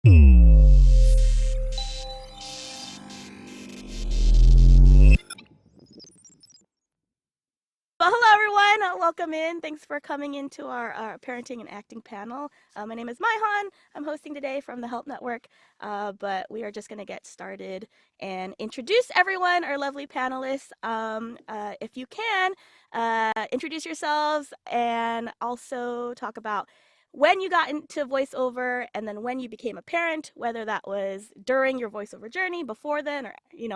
Well, hello everyone. Welcome in. Thanks for coming into our parenting and acting panel. My name is Maihan. I'm hosting today from the Help Network, but we are just going to get started and introduce everyone, our lovely panelists. If you can, introduce yourselves and also talk about when you got into voiceover and then when you became a parent, whether that was during your voiceover journey, before then, or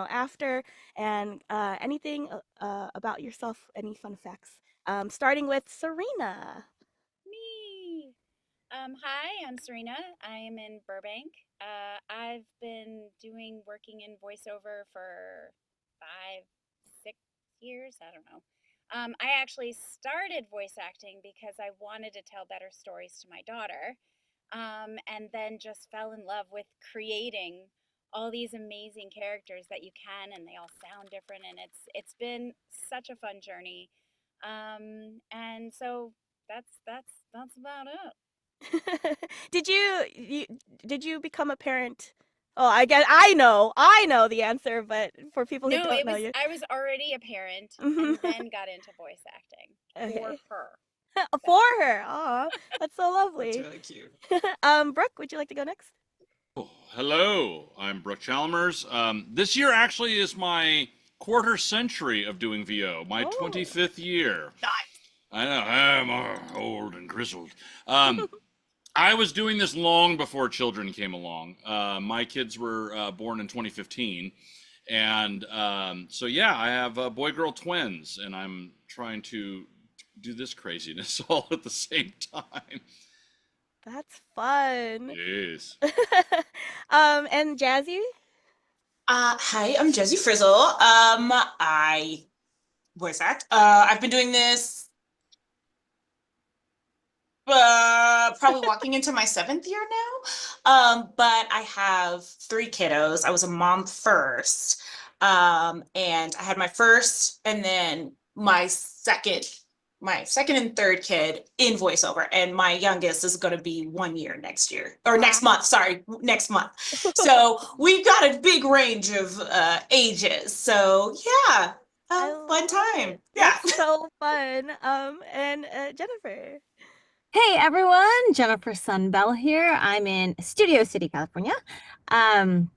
after, and anything about yourself, any fun facts. Starting with Serena. Me. Hi, I'm Serena. I am in Burbank. I've been working in voiceover for 5, 6 years. I don't know. I actually started voice acting because I wanted to tell better stories to my daughter, and then just fell in love with creating all these amazing characters that you can, and they all sound different, and it's been such a fun journey. And so that's about it. Did you become a parent? Oh, I guess I know the answer, but for people who No, don't know you, I was already a parent mm-hmm. and then got into voice acting for Okay. her. For So, her. Oh, that's so lovely. That's really cute. Brooke, would you like to go next? Oh, hello, I'm Brook Chalmers. This year actually is my quarter century of doing VO, my 25th year. Nice. I know, I'm old and grizzled. I was doing this long before children came along. My kids were born in 2015. And so, yeah, I have boy-girl twins, and I'm trying to do this craziness all at the same time. That's fun. Yes. And Jazzy? Hi, I'm Jessie Frizzle. I voice act. I've been doing this probably walking into my 7th year now. But I have 3 kiddos. I was a mom first. And I had my first and then my second and third kid in voiceover, and my youngest is going to be 1 year next year, or next month. Sorry, next month. So we've got a big range of ages. So yeah, fun time. Yeah. That's so fun. And Jennifer. Hey everyone, Jennifer Sunbell here. I'm in Studio City, California. I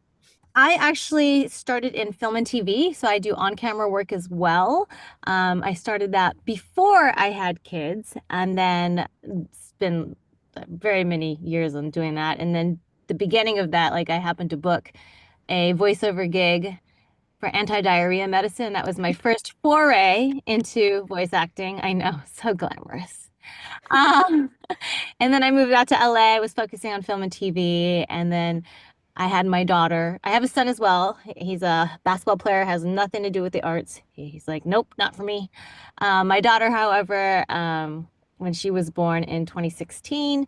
actually started in film and TV, so I do on-camera work as well. I started that before I had kids, and then it's been very many years on doing that. And then the beginning of that, like I happened to book a voiceover gig for anti-diarrhea medicine. That was my first foray into voice acting. I know, so glamorous. Um, and then I moved out to LA. I was focusing on film and TV, and then I had my daughter. I have a son as well. He's a basketball player, has nothing to do with the arts. He's like, nope, not for me. My daughter, however, when she was born in 2016,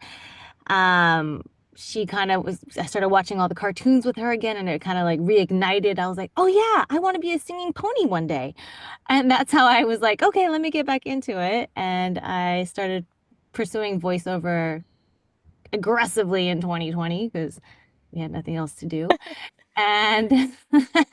she kind of was, I started watching all the cartoons with her again, and it kind of like reignited. I was like, oh yeah, I want to be a singing pony one day. And that's how I was like, okay, let me get back into it. And I started pursuing voiceover aggressively in 2020 because we had nothing else to do. And,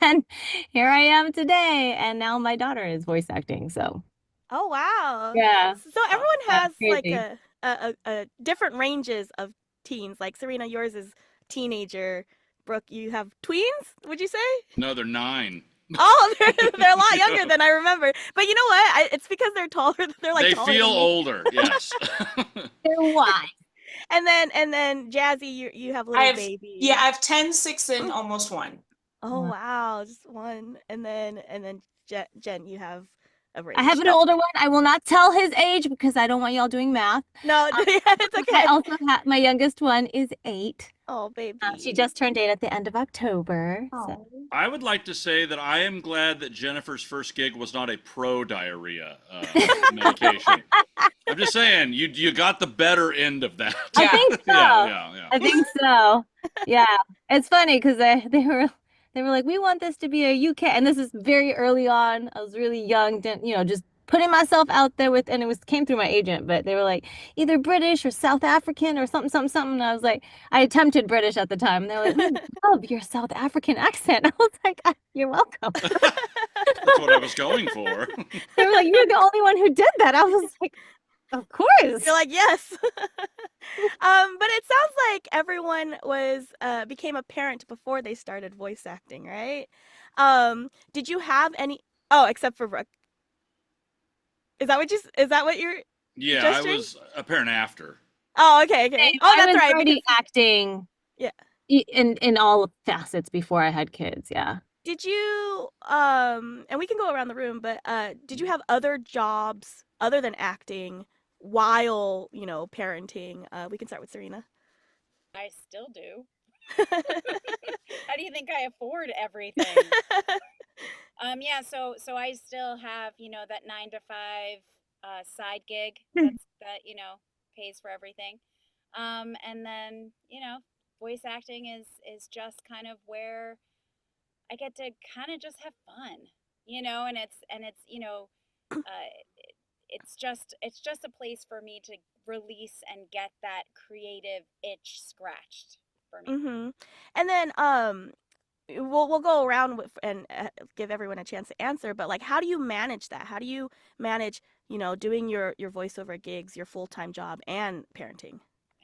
and here I am today. And now my daughter is voice acting. So, Oh wow. yeah. So everyone has like Crazy. a different ranges of teens. Like Serena, yours is teenager. Brooke, you have tweens, would you say? No, they're 9. Oh, they're a lot younger than I remember. But you know what? It's because they're taller. They're like They taller feel than me. older, yes. They're wise. And then Jazzy, you have little babies. Yeah, I have 10, 6, and almost 1. Oh wow, just one. And then Jen, you have a range. I have an older one. I will not tell his age because I don't want y'all doing math. No, it's okay. I also have my youngest one is 8. Oh baby. She just turned 8 at the end of October. So. I would like to say that I am glad that Jennifer's first gig was not a pro-diarrhea medication. I'm just saying, you got the better end of that. I think so. Yeah. I think so. Yeah. It's funny because they were like, we want this to be a UK, and this is very early on. I was really young, didn't, just putting myself out there with, and came through my agent, but they were like either British or South African or something, something, something. And I was like, I attempted British at the time. And they're like, we love your South African accent. I was like, you're welcome. That's what I was going for. They were like, you're the only one who did that. I was like, of course. You're like, yes. But it sounds like everyone became a parent before they started voice acting, right? Did you have any? Oh, except for Brooke. Is that what you're Yeah, I gesturing? was a parent after. Oh, okay. Oh, I that's was right. already acting. Yeah. In all facets before I had kids. Yeah. Did you and we can go around the room, but did you have other jobs other than acting while, parenting? We can start with Serena. I still do. How do you think I afford everything? Yeah, so I still have, that 9 to 5 side gig that pays for everything. And then, voice acting is just kind of where I get to kind of just have fun, and it's just a place for me to release and get that creative itch scratched for me. Mhm. And then we'll go around and give everyone a chance to answer, but like how do you manage that? How do you manage, doing your voiceover gigs, your full-time job and parenting?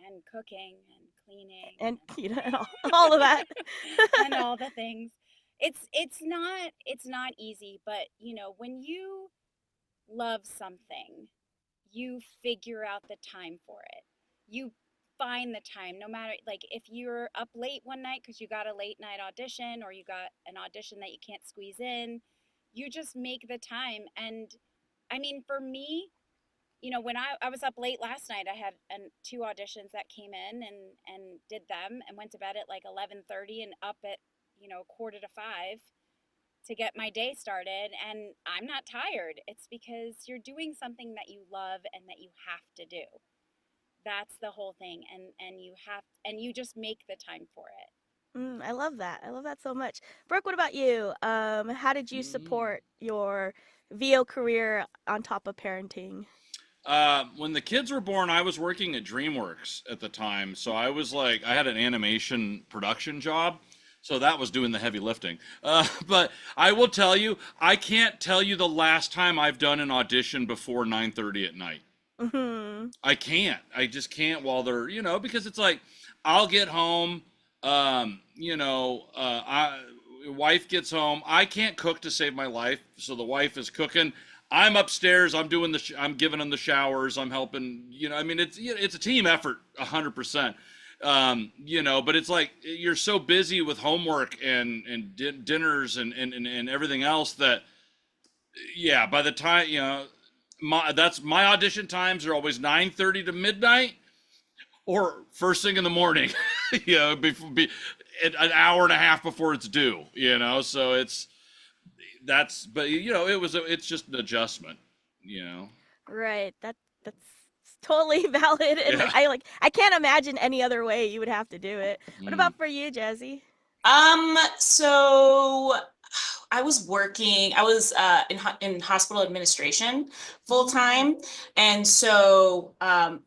And cooking and cleaning And and all of that. and all the things. It's not easy, but when you love something, you figure out the time for it. You find the time, no matter, like, if you're up late one night because you got a late night audition or you got an audition that you can't squeeze in, you just make the time. And I mean, for me, when I was up late last night, I had 2 auditions that came in and did them and went to bed at like 11:30 and up at 4:45 to get my day started, and I'm not tired. It's because you're doing something that you love and that you have to do. That's the whole thing, and you just make the time for it. I love that. I love that so much. Brooke, what about you? How did you support your VO career on top of parenting? When the kids were born, I was working at Dreamworks at the time. So I was like, I had an animation production job. So that was doing the heavy lifting. But I will tell you, I can't tell you the last time I've done an audition before 9:30 at night. Mm-hmm. I can't. I just can't while they're, because it's like, I'll get home, wife gets home. I can't cook to save my life. So the wife is cooking. I'm upstairs. I'm doing I'm giving them the showers. I'm helping. It's a team effort, 100%. But it's like you're so busy with homework and dinners and everything else that, yeah. By the time my audition times are always 9:30 to midnight or first thing in the morning. An hour and a half before it's due. So it's just an adjustment, Right. That's totally valid, and Yeah. I can't imagine any other way you would have to do it. What about for you, Jazzy? So I was in hospital administration full time. And so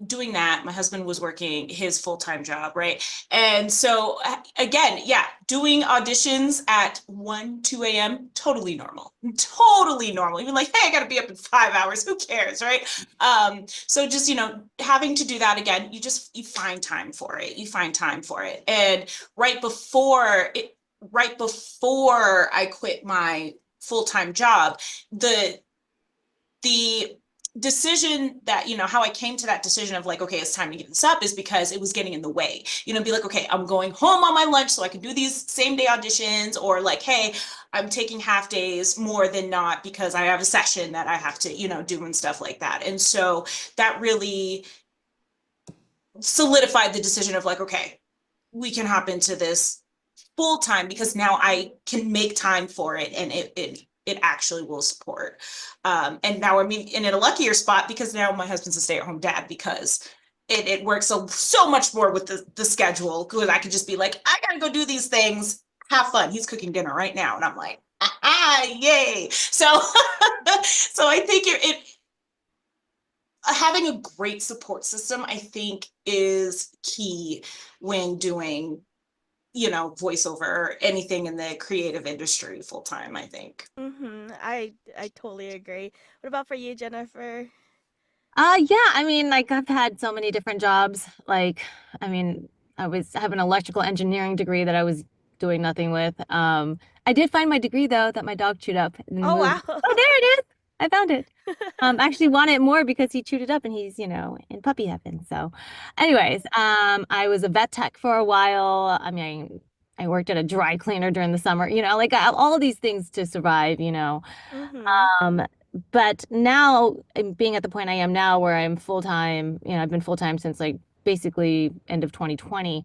doing that, my husband was working his full-time job, right? And so again, yeah, doing auditions at 1, 2 a.m., totally normal. Totally normal. Even like, hey, I gotta be up in 5 hours. Who cares, right? So just, having to do that again, you find time for it. You find time for it. And right before I quit my full-time job, the decision that, how I came to that decision of like, okay, it's time to give this up is because it was getting in the way. Be like, okay, I'm going home on my lunch so I can do these same day auditions, or like, hey, I'm taking half days more than not because I have a session that I have to, do and stuff like that. And so that really solidified the decision of like, okay, we can hop into this full time because now I can make time for it, and it actually will support. And now I'm in a luckier spot because now my husband's a stay-at-home dad, because it works so much more with the schedule, because I could just be like, I gotta go do these things, have fun. He's cooking dinner right now, and I'm like, Yay. So, so I think having a great support system, I think, is key when doing, voiceover or anything in the creative industry full time, I think. I totally agree. What about for you, Jennifer? Yeah, I mean, like I've had so many different jobs. Like, I mean, I have an electrical engineering degree that I was doing nothing with. I did find my degree though that my dog chewed up and Oh was, wow. oh, there it is. I found it. I actually want it more because he chewed it up and he's, in puppy heaven. So, anyways, I was a vet tech for a while. I mean, I worked at a dry cleaner during the summer, like all of these things to survive, Mhm. um, but now being at the point I am now where I'm full time, I've been full time since like basically end of 2020.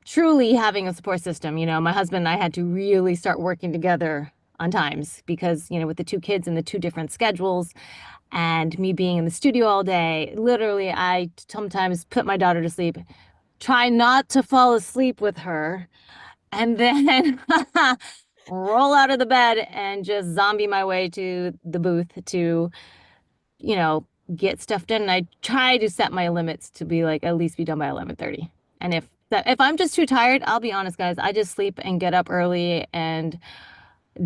Truly having a support system, my husband and I had to really start working together on times because, with the two kids and the two different schedules and me being in the studio all day, literally I sometimes put my daughter to sleep, try not to fall asleep with her, and then roll out of the bed and just zombie my way to the booth to, you know, get stuff done. And I try to set my limits to be like at least be done by 11:30. And if I'm just too tired, I'll be honest, guys, I just sleep and get up early and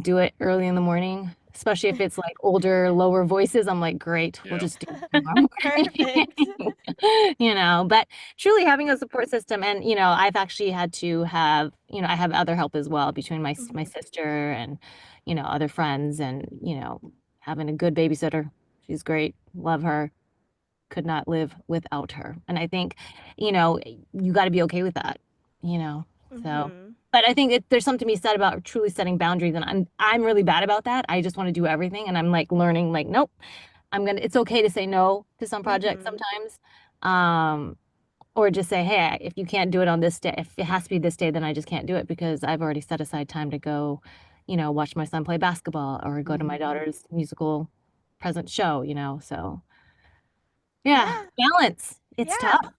do it early in the morning, especially if it's like older, lower voices. I'm like, great, we'll Yeah. just do it tomorrow morning. Perfect. But truly having a support system and, I've actually had to have, I have other help as well between my Mhm. sister and, other friends and, having a good babysitter. She's great. Love her. Could not live without her. And I think, you got to be okay with that, you know. So, Mhm. but I think there's something to be said about truly setting boundaries, and I'm really bad about that. I just want to do everything, and I'm like learning, like, nope, it's okay to say no to some projects Mhm. sometimes, um, or just say, hey, if you can't do it on this day, if it has to be this day, then I just can't do it because I've already set aside time to go, watch my son play basketball or go to my daughter's musical present show, So yeah, Yeah. balance. It's Yeah. tough.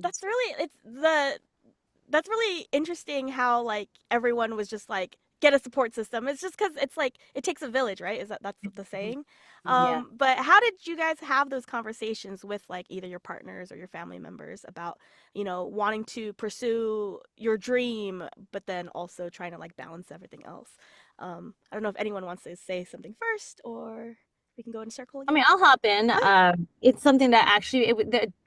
That's really that's really interesting how like everyone was just like get a support system. It's just because it's like it takes a village, right? Is that's the saying? Yeah. But how did you guys have those conversations with like either your partners or your family members about wanting to pursue your dream, but then also trying to like balance everything else? I don't know if anyone wants to say something first, or we can go in a circle I again. mean, I'll hop in. Oh yeah. It's something that actually,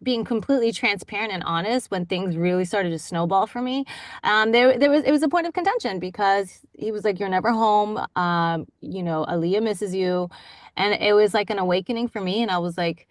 being completely transparent and honest when things really started to snowball for me. It was a point of contention because he was like, "You're never home. Aaliyah misses you," and it was like an awakening for me. And I was like,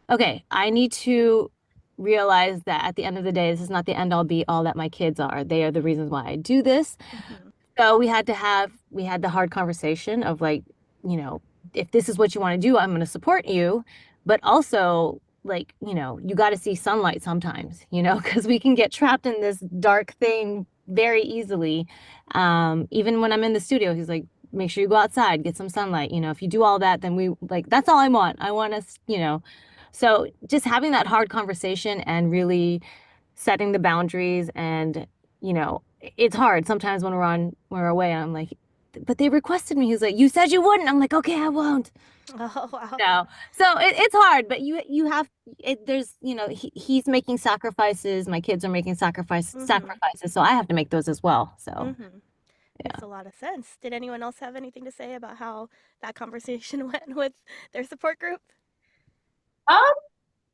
"Okay, I need to realize that at the end of the day, this is not the end all be all that my kids are. They are the reasons why I do this." Hmm. So we had the hard conversation of like, you know, if this is what you want to do, I'm going to support you, but also like, you got to see sunlight sometimes, because we can get trapped in this dark thing very easily. Even when I'm in the studio, he's like, make sure you go outside, get some sunlight. If you do all that, then we like, that's all I want. I want us, so just having that hard conversation and really setting the boundaries and it's hard sometimes when we're away and I'm like, but they requested me. He's like, you said you wouldn't. I'm like, okay, I won't. Oh wow. No. So it's hard, but you have there's he's making sacrifices, my kids are making Hmm. sacrifices, so I have to make those as well. So Hmm. yeah. Makes a lot of sense. Did anyone else have anything to say about how that conversation went with their support group? Um,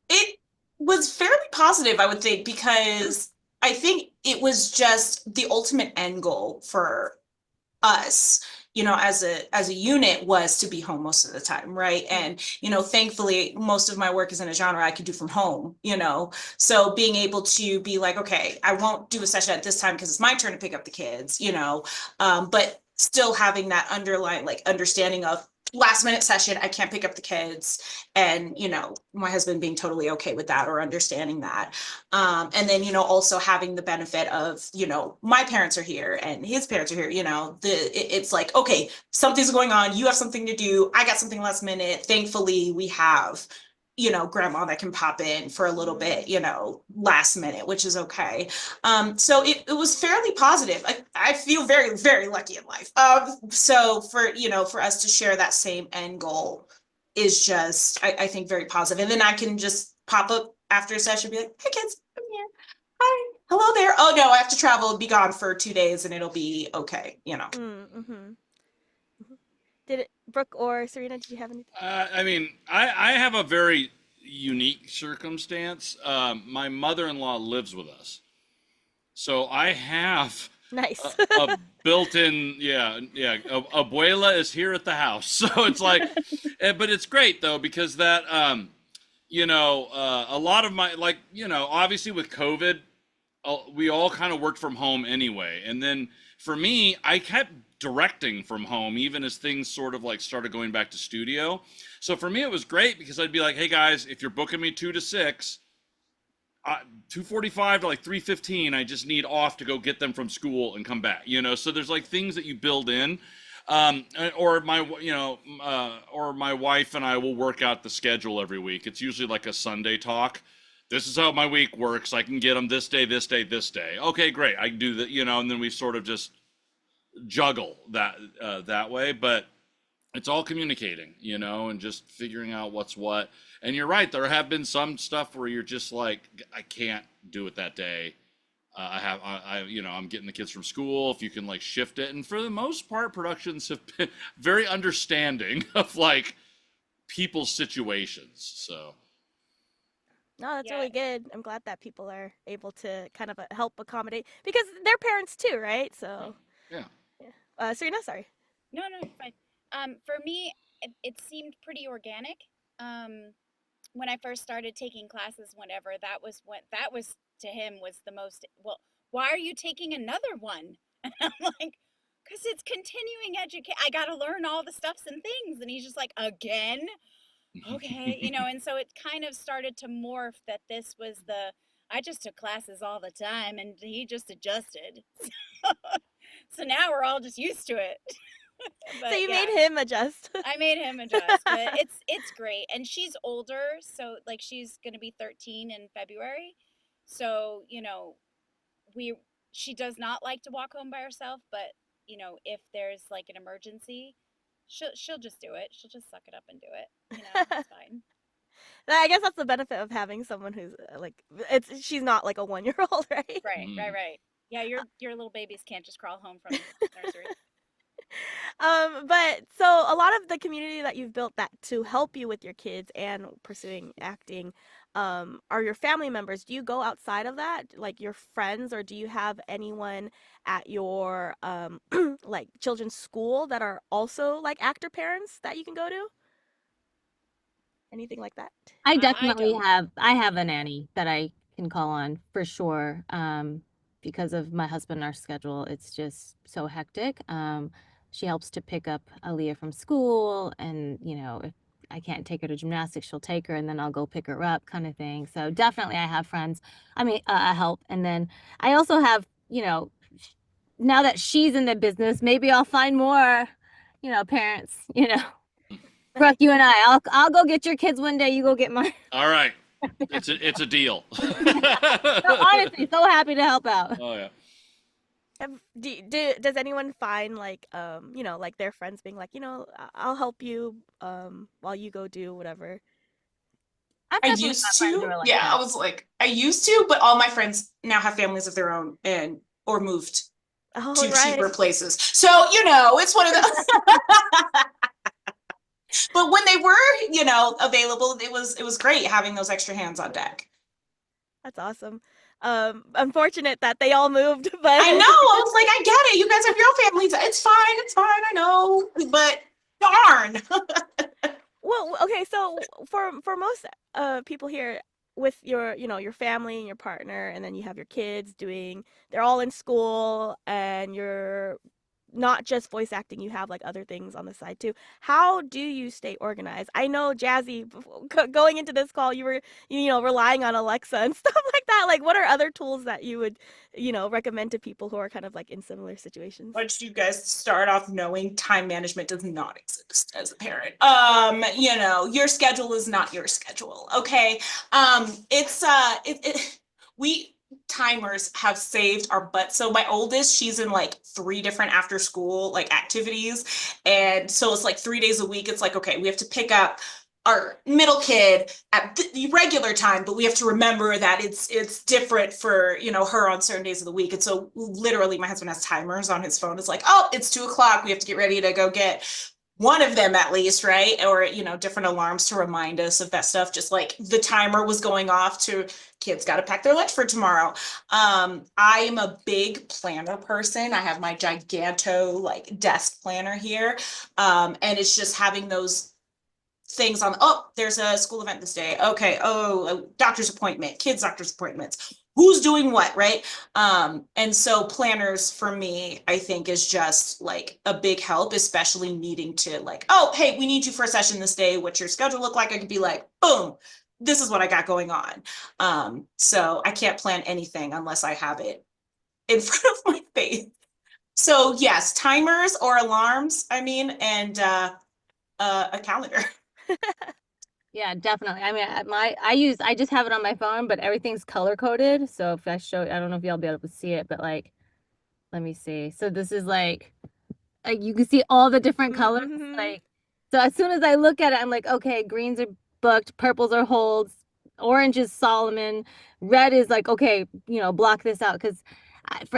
it was fairly positive, I would think, because I think it was just the ultimate end goal for us, as a unit, was to be home most of the time, right? And thankfully most of my work is in a genre I could do from home, so being able to be like, okay, I won't do a session at this time because it's my turn to pick up the kids, but still having that underlying like understanding of last minute session, I can't pick up the kids, and my husband being totally okay with that or understanding that, and then also having the benefit of my parents are here and his parents are here, it's like, okay, something's going on, you have something to do, I got something last minute, thankfully we have grandma that can pop in for a little bit, last minute, which is okay. So it was fairly positive. I feel very, very lucky in life. So for us to share that same end goal is just, I think, very positive. And then I can just pop up after a session and be like, hey kids, I'm here. Hi. Hello there. Oh no, I have to travel and be gone for 2 days and it'll be okay, Mm-hmm. Did it, Brooke or Serena? Did you have anything? I mean, I have a very unique circumstance. My mother-in-law lives with us, so I have Nice. a built-in, abuela is here at the house. So it's like, but it's great though because that, a lot of my obviously with COVID, we all kind of worked from home anyway, and then for me, I kept directing from home even as things sort of like started going back to studio. So for me, it was great because I'd be like, hey guys, if you're booking me 2 to 6, 2:45 to like 3:15, I just need off to go get them from school and come back. So there's like things that you build in. Or my wife and I will work out the schedule every week. It's usually like a Sunday talk. This is how my week works. I can get them this day, this day, this day. Okay, great. I can do that, and then we sort of just juggle that way. But it's all communicating, and just figuring out what's what. And you're right. There have been some stuff where you're just like, I can't do it that day. I'm getting the kids from school. If you can like shift it, and for the most part, productions have been very understanding of like people's situations. So. No, that's Yeah. really good. I'm glad that people are able to kind of help accommodate because they're parents too, right? So, Yeah. Serena, sorry. No, you're fine. For me, it seemed pretty organic. When I first started taking classes, whenever that was to him was the most. Well, why are you taking another one? And I'm like, because it's continuing education. I got to learn all the stuffs and things, and he's just like, again. Okay, and so it kind of started to morph that this was I just took classes all the time and he just adjusted. So now we're all just used to it. So you yeah, made him adjust. I made him adjust, but it's great. And she's older, so like she's going to be 13 in February. So, we she does not like to walk home by herself, but if there's like an emergency, she'll just do it. She'll just suck it up and do it. It's fine. I guess that's the benefit of having someone who's she's not like a 1-year-old, right? Right. Yeah, your little babies can't just crawl home from nursery. But so a lot of the community that you've built that to help you with your kids and pursuing acting, are your family members. Do you go outside of that, like your friends, or do you have anyone at your like children's school that are also like actor parents that you can go to? Anything like that? I I definitely don't. I have a nanny that I can call on for sure. Because of my husband and our schedule, it's just so hectic. She helps to pick up Aaliyah from school, and if I can't take her to gymnastics, she'll take her, and then I'll go pick her up, kind of thing. So definitely, I have friends. I mean, help, and then I also have, now that she's in the business, maybe I'll find more, parents. Brooke, you and I'll go get your kids one day. You go get mine. All right. It's a deal. No, honestly, so happy to help out. Oh yeah. Does anyone find like like their friends being like, I'll help you while you go do whatever? I've I definitely used got friends who to. are like Yeah, that. I was like, I used to, but all my friends now have families of their own or moved Oh, to right. cheaper places. So, it's one of those. But when they were, available, it was great having those extra hands on deck. That's awesome. Unfortunate that they all moved, but I know. I was like, I get it. You guys have your own families. It's fine. It's fine. I know. But darn. well, okay. So for most people here, with your family and your partner, and then you have your kids they're all in school, and you're not just voice acting, you have like other things on the side too. How do you stay organized? I know, Jazzy, going into this call, you were, relying on Alexa and stuff like that. Like, what are other tools that you would, recommend to people who are kind of like in similar situations? Once you guys start off knowing time management does not exist as a parent. Your schedule is not your schedule. Okay. We timers have saved our butt. So my oldest, she's in like 3 different after school like activities. And so it's like 3 days a week. It's like, okay, we have to pick up our middle kid at the regular time, but we have to remember that it's different for her on certain days of the week. And so literally my husband has timers on his phone. It's like, oh, it's 2:00, we have to get ready to go get one of them at least, right? Or different alarms to remind us of that stuff. Just like the timer was going off to kids got to pack their lunch for tomorrow. I am a big planner person. I have my giganto like desk planner here, and it's just having those things on, oh, there's a school event this day. Okay. Oh, a doctor's appointment, kids' doctor's appointments. Who's doing what, right? And so planners for me, I think is just like a big help, especially needing to like, oh, hey, we need you for a session this day. What's your schedule look like? I could be like, boom, this is what I got going on. So I can't plan anything unless I have it in front of my face. So yes, timers or alarms, and a calendar. Yeah, definitely. I mean, I just have it on my phone, but everything's color coded. So if I show, I don't know if y'all be able to see it, but like, let me see. So this is like you can see all the different colors. Mhm. Like, so as soon as I look at it, I'm like, okay, greens are booked, purples are holds, orange is Solomon, red is like, okay, block this out because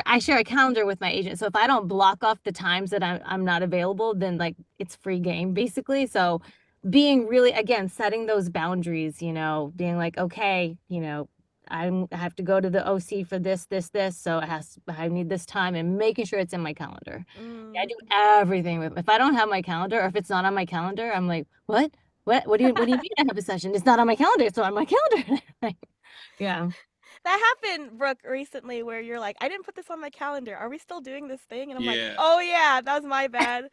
I share a calendar with my agent. So if I don't block off the times that I'm not available, then like it's free game basically. So being really, again, setting those boundaries, being like, okay, I have to go to the OC for this, so I need this time, and making sure it's in my calendar. I do everything with, if I don't have my calendar or if it's not on my calendar, I'm like, what do you mean I have a session? It's not on my calendar. It's not on my calendar. Yeah. That happened, Brooke, recently where you're like, I didn't put this on my calendar. Are we still doing this thing? And I'm like, Yeah. oh yeah, that was my bad.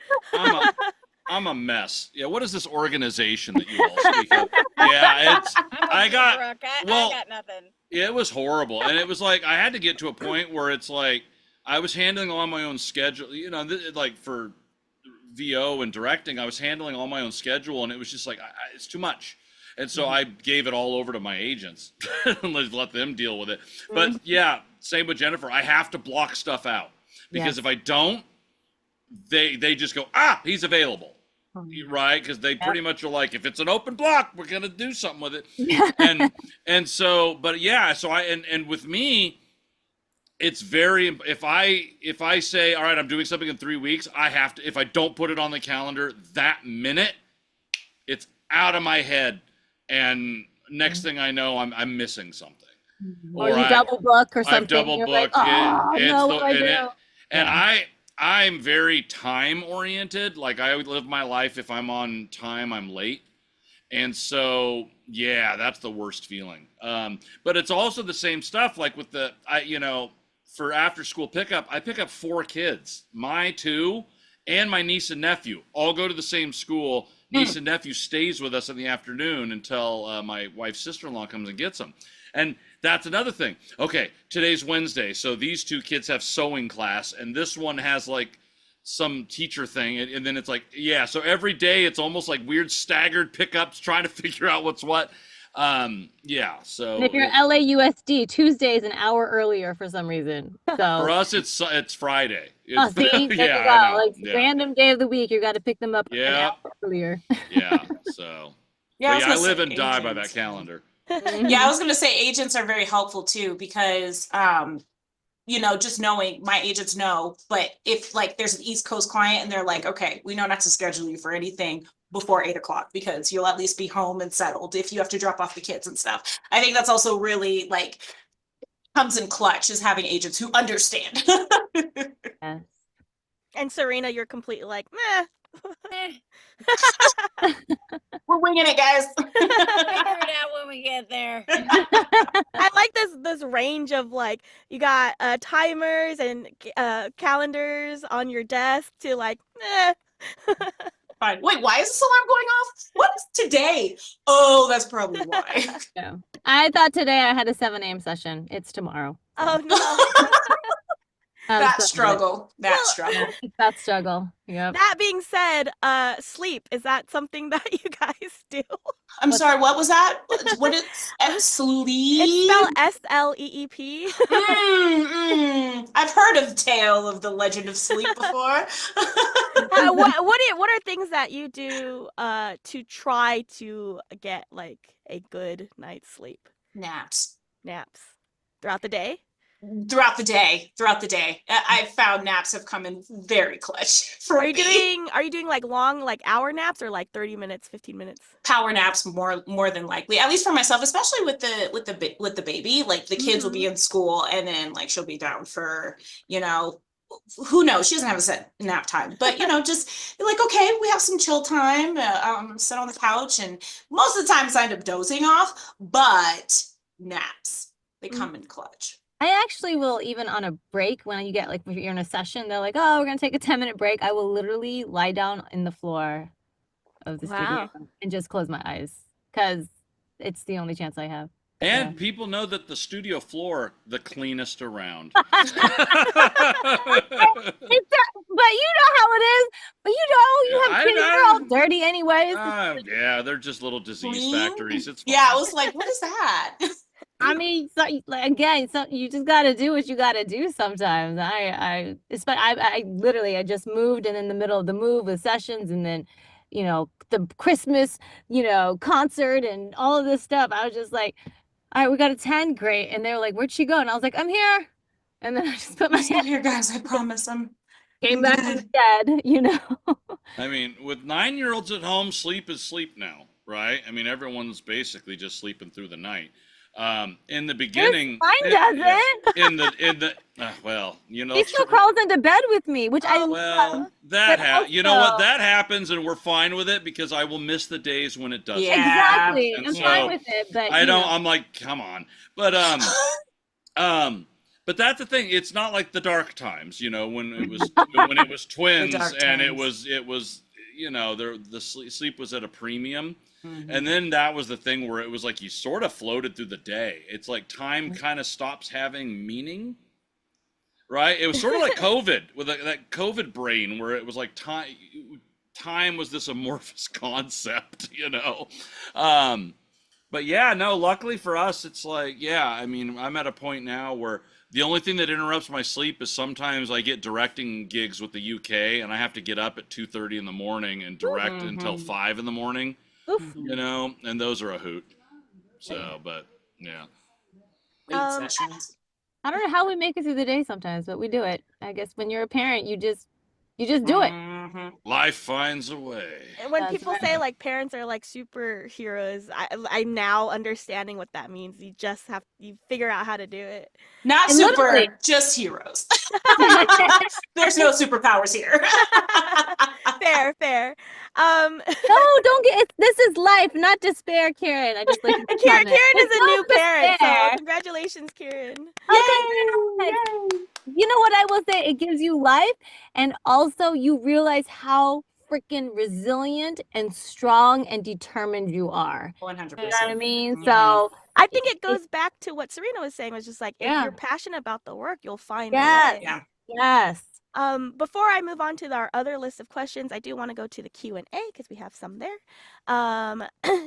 I'm a mess. Yeah, what is this organization that you all speak of? Yeah, I got Brooke. I got nothing. Yeah, it was horrible, and it was like I had to get to a point where it's like I was handling all my own schedule. Like for VO and directing, I was handling all my own schedule, and it was just like it's too much. And so I gave it all over to my agents and let them deal with it. But yeah, same with Jennifer. I have to block stuff out because if I don't, they just go, he's available. Right, because they pretty much are like, if it's an open block, we're gonna do something with it, and so, but yeah, so and with me, it's very, if I say, all right, I'm doing something in 3 weeks, I have to, if I don't put it on the calendar that minute, it's out of my head, and next thing I know, I'm missing something, or you double book or something. I've double booked. I'm very time oriented. Like I would live my life, if I'm on time, I'm late. And so, yeah, that's the worst feeling. But it's also the same stuff. Like with for after school pickup, I pick up 4 kids, my 2 and my niece and nephew all go to the same school. Niece and nephew stays with us in the afternoon until my wife's sister-in-law comes and gets them. And that's another thing. Okay, today's Wednesday, so these 2 kids have sewing class, and this one has like some teacher thing, and then it's like, yeah, so every day it's almost like weird staggered pickups trying to figure out what's what. Yeah, so. And if you're LAUSD, Tuesday is an hour earlier for some reason. So for us, it's Friday. See, yeah, like random day of the week, you got to pick them up an hour earlier. Yeah, so. Yeah, I live and die by that calendar. Yeah, I was going to say agents are very helpful too, because, just knowing my agents know, but if like there's an East Coast client and they're like, okay, we know not to schedule you for anything before 8:00 because you'll at least be home and settled if you have to drop off the kids and stuff. I think that's also really like comes in clutch, is having agents who understand. Yes. And Serena, you're completely like, meh. We're winging it, guys. Figure it out when we get there. I like this range of like you got timers and calendars on your desk to like, Fine. Wait, why is this alarm going off? What is today? Oh, that's probably why. Yeah. I thought today I had a 7 a.m. session. It's tomorrow. oh no. That struggle. That Well, struggle. It's that struggle. Yep. That being said, sleep, is that something that you guys do? I'm sorry, what was that? What is sleep? It's spelled SLEEP. I've heard of Tale of the Legend of Sleep before. What are things that you do to try to get like a good night's sleep? Naps. Naps throughout the day? Throughout the day. I've found naps have come in very clutch for Are you me. doing like long like hour naps or like 30 minutes, 15 minutes? Power naps more than likely, at least for myself, especially with the baby. Like the kids will be in school and then like she'll be down for, who knows, she doesn't have a set nap time, but just like, okay, we have some chill time, sit on the couch, and most of the times I end up dozing off, but naps, they come in clutch. I actually will, even on a break, when you get like, if you're in a session, they're like, oh, we're going to take a 10-minute break. I will literally lie down in the floor of the studio and just close my eyes because it's the only chance I have. And people know that the studio floor, the cleanest around. But you know how it is. But you have kids, they're all dirty anyways. Yeah, they're just little disease factories. It's fine. Yeah, I was like, what is that? I mean, so, again, so you just got to do what you got to do sometimes. I literally, I just moved, and in the middle of the move with sessions, and then, the Christmas, concert and all of this stuff, I was just like, all right, we got a 10, great. And they were like, where'd she go? And I was like, I'm here. And then I just put my head here, guys. I promise came back from the dead, I mean, with 9-year-olds at home, sleep is sleep now, right? I mean, everyone's basically just sleeping through the night. In the beginning, mine doesn't. Well, he still crawls into bed with me, which I love. You know what, that happens, and we're fine with it because I will miss the days when it doesn't. Yeah. Exactly, And I'm fine with it, but I'm like, come on, but but that's the thing. It's not like the dark times, when it was twins and it was the sleep was at a premium. Mm-hmm. And then that was the thing where it was like you sort of floated through the day. It's like time kind of stops having meaning, right? It was sort of like COVID with that COVID brain where it was like time was this amorphous concept, But yeah, no, luckily for us, it's like, I mean, I'm at a point now where the only thing that interrupts my sleep is sometimes I get directing gigs with the UK and I have to get up at 2:30 in the morning and direct until 5 in the morning. And those are a hoot. So, but yeah. I don't know how we make it through the day sometimes, but we do it. I guess when you're a parent, you just do it. Life finds a way. And when people say like parents are like superheroes, I'm now understanding what that means. You figure out how to do it. Not super, just heroes. There's no superpowers here. Fair. No, don't get. This is life, not despair, Karen. I just like Karen is a new parent, so congratulations, Karen. Okay. Yay. You know what I will say? It gives you life, and also you realize how freaking resilient and strong and determined you are. 100%. You know what I mean? So I think it goes back to what Serena was saying, was just like, if you're passionate about the work, you'll find a way. Yeah. Yes. Before I move on to our other list of questions, I do want to go to the Q&A because we have some there.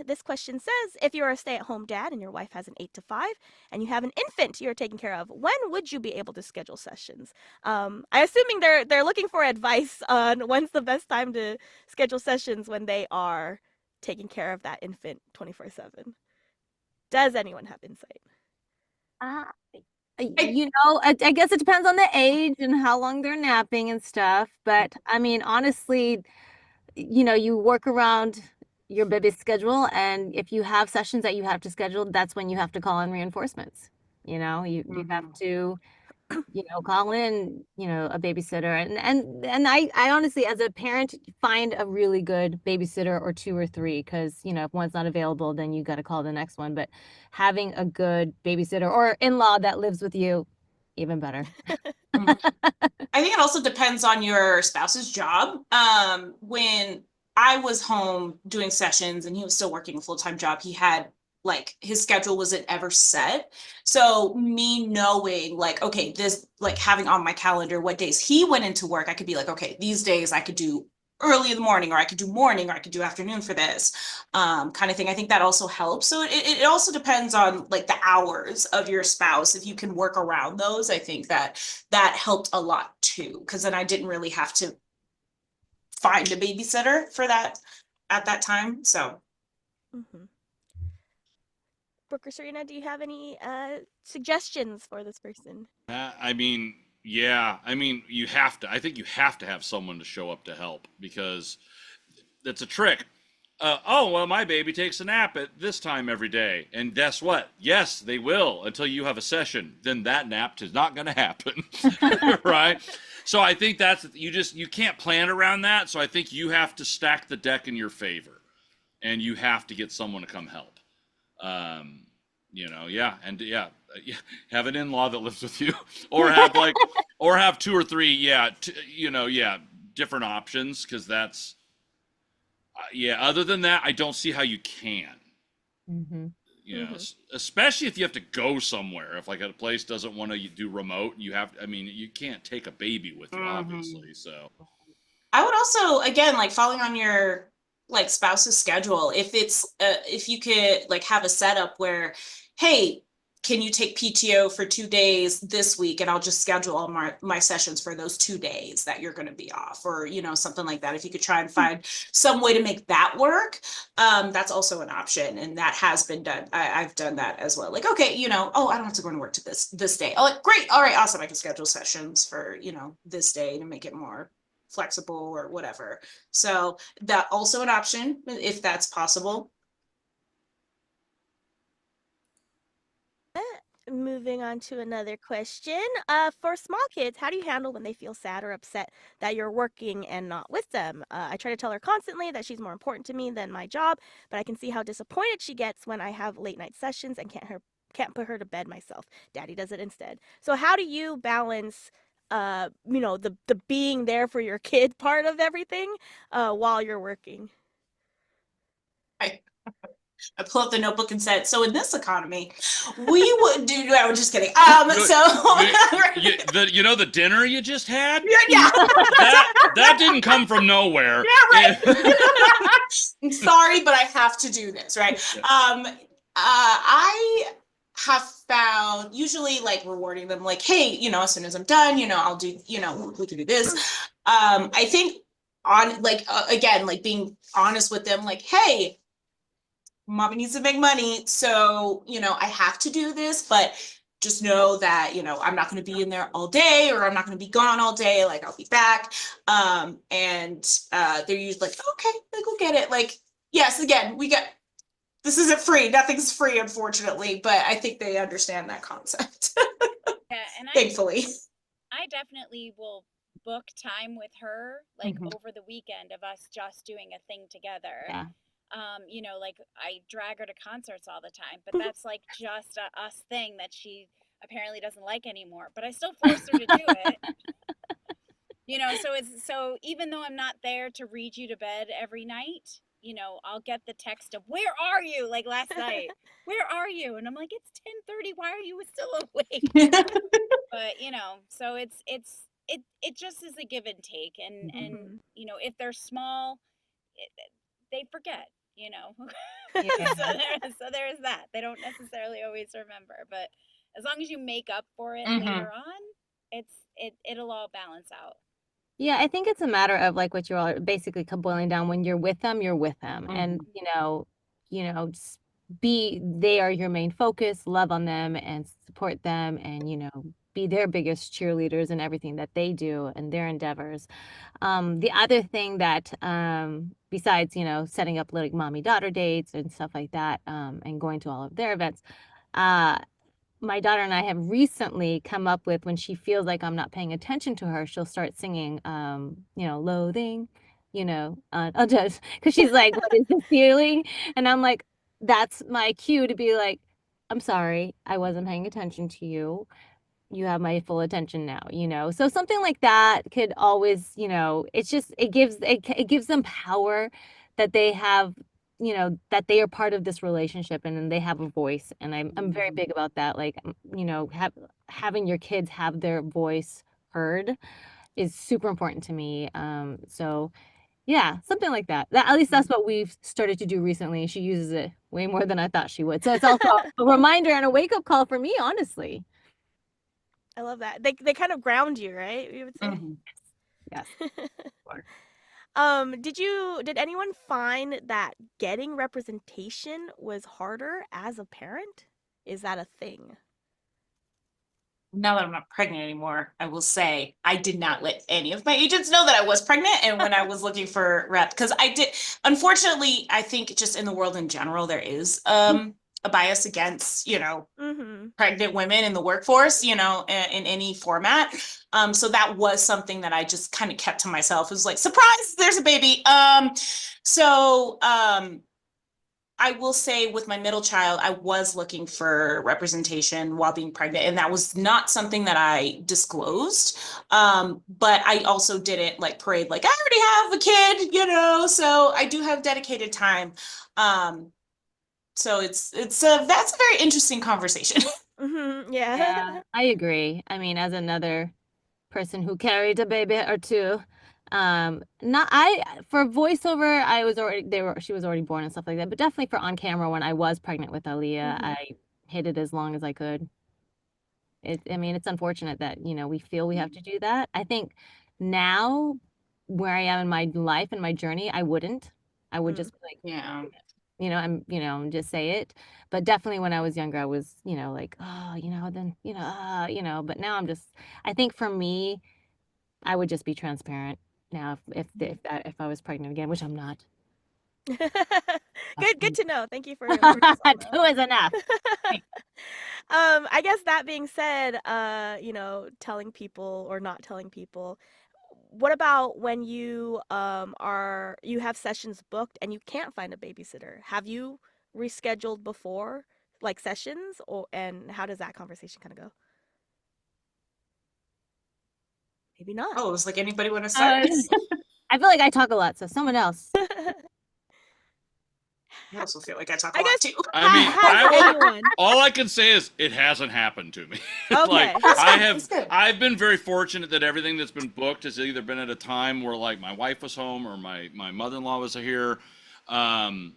This question says, if you're a stay-at-home dad and your wife has an 8 to 5 and you have an infant you're taking care of, when would you be able to schedule sessions? I'm assuming they're looking for advice on when's the best time to schedule sessions when they are taking care of that infant 24/7. Does anyone have insight? I guess it depends on the age and how long they're napping and stuff. But I mean, honestly, you work around your baby's schedule. And if you have sessions that you have to schedule, that's when you have to call in reinforcements. You have to call in, a babysitter. And I honestly, as a parent, find a really good babysitter or two or three, because, if one's not available, then you got to call the next one. But having a good babysitter or in-law that lives with you, even better. I think it also depends on your spouse's job. When I was home doing sessions and he was still working a full-time job, he had like his schedule wasn't ever set. So me knowing like, okay, this like having on my calendar what days he went into work, I could be like, okay, these days I could do early in the morning, or I could do morning, or I could do afternoon for this kind of thing. I think that also helps. So it also depends on like the hours of your spouse. If you can work around those, I think that helped a lot too, because then I didn't really have to find a babysitter for that at that time. So Mm-hmm. Brooke or Serena, do you have any suggestions for this person? I mean, yeah. I mean, you have to. I think you have to have someone to show up to help, because that's a trick. Oh, well, my baby takes a nap at this time every day. And guess what? Yes, they will, until you have a session. Then that nap is not going to happen. Right? So I think that's, you can't plan around that. So I think you have to stack the deck in your favor, and you have to get someone to come help. Yeah. And yeah, have an in-law that lives with you, or have like, or have two or three, different options. Cause that's, other than that, I don't see how you can. Mm-hmm. Especially if you have to go somewhere. If like a place doesn't want to do remote, you can't take a baby with you, obviously. So I would also, again, like following on your like spouse's schedule, if you could like have a setup where, hey, can you take PTO for 2 days this week, and I'll just schedule all my sessions for those 2 days that you're going to be off, or something like that. If you could try and find some way to make that work, that's also an option, and that has been done. I've done that as well. Like, okay, oh, I don't have to go to work to this day. Oh, like, great, all right, awesome. I can schedule sessions for this day to make it more flexible or whatever. So that also an option if that's possible. Moving on to another question. For small kids, how do you handle when they feel sad or upset that you're working and not with them? I try to tell her constantly that she's more important to me than my job, but I can see how disappointed she gets when I have late night sessions and can't put her to bed myself. Daddy does it instead. So how do you balance the being there for your kid part of everything while you're working? I pull up the notebook and said, so in this economy, we would do, I was just kidding. The dinner you just had? Yeah. That didn't come from nowhere. Yeah, right. I'm sorry, but I have to do this, right? Yeah. I have found usually like rewarding them like, hey, as soon as I'm done, I'll do, we can do this. I think on like, again, like being honest with them, like, hey, mommy needs to make money. So, I have to do this, but just know that, I'm not going to be in there all day, or I'm not going to be gone all day. Like, I'll be back. They're usually like, okay, like, we'll get it. Like, yes, again, this isn't free. Nothing's free, unfortunately, but I think they understand that concept. Yeah, and thankfully. I definitely will book time with her, like over the weekend, of us just doing a thing together. Yeah. Like I drag her to concerts all the time, but that's like just a us thing that she apparently doesn't like anymore. But I still force her to do it. So even though I'm not there to read you to bed every night, I'll get the text of, where are you? Like last night, where are you? And I'm like, it's 10:30. Why are you still awake? But so it just is a give and take, and if they're small, they forget. Yeah. So there's that. They don't necessarily always remember, but as long as you make up for it later on, it'll all balance out. Yeah, I think it's a matter of like what you're all basically boiling down. When you're with them, you're with them. And just they are your main focus, love on them and support them, and be their biggest cheerleaders in everything that they do and their endeavors. The other thing that besides, setting up like mommy daughter dates and stuff like that, and going to all of their events, my daughter and I have recently come up with, when she feels like I'm not paying attention to her, she'll start singing, loathing, I'll just, because she's like, what is this feeling? And I'm like, that's my cue to be like, I'm sorry, I wasn't paying attention to you. You have my full attention now. So something like that could always, it's just, it gives them power that they have, that they are part of this relationship, and then they have a voice. And I'm very big about that. Like, having your kids have their voice heard is super important to me. So yeah, something like that. At least that's what we've started to do recently. She uses it way more than I thought she would. So it's also a reminder and a wake-up call for me, honestly. I love that. They kind of ground you, right? You would say. Mhm. Yes. Did anyone find that getting representation was harder as a parent? Is that a thing? Now that I'm not pregnant anymore, I will say I did not let any of my agents know that I was pregnant. And when I was looking for rep, because I did, unfortunately, I think just in the world in general, there is a bias against, Mm-hmm. pregnant women in the workforce, in any format. So that was something that I just kind of kept to myself. It was like, surprise, there's a baby. So I will say with my middle child, I was looking for representation while being pregnant, and that was not something that I disclosed. But I also didn't like parade like I already have a kid, so I do have dedicated time. So it's that's a very interesting conversation. Mm-hmm. Yeah. Yeah, I agree. I mean, as another person who carried a baby or two, not I for voiceover, I was already she was already born and stuff like that, but definitely for on camera when I was pregnant with Aaliyah, Mhm. I hid it as long as I could. I mean, it's unfortunate that, we feel we have to do that. I think now, where I am in my life and my journey, I wouldn't. I would just be like, Yeah. just say it. But definitely when I was younger, I was, like, oh, then, but now I think for me, I would just be transparent now if I was pregnant again, which I'm not. Good to know. Thank you for letting us all know. Two is enough. I guess that being said, telling people or not telling people, what about when you you have sessions booked and you can't find a babysitter? Have you rescheduled before, like sessions, and how does that conversation kind of go? Maybe not. Oh, it was like anybody want to start? I feel like I talk a lot, so someone else. I also feel like I talk a I lot guess too. I mean, has anyone? all I can say is it hasn't happened to me. Okay. That's good. I've been very fortunate that everything that's been booked has either been at a time where like my wife was home or my mother-in-law was here. Um,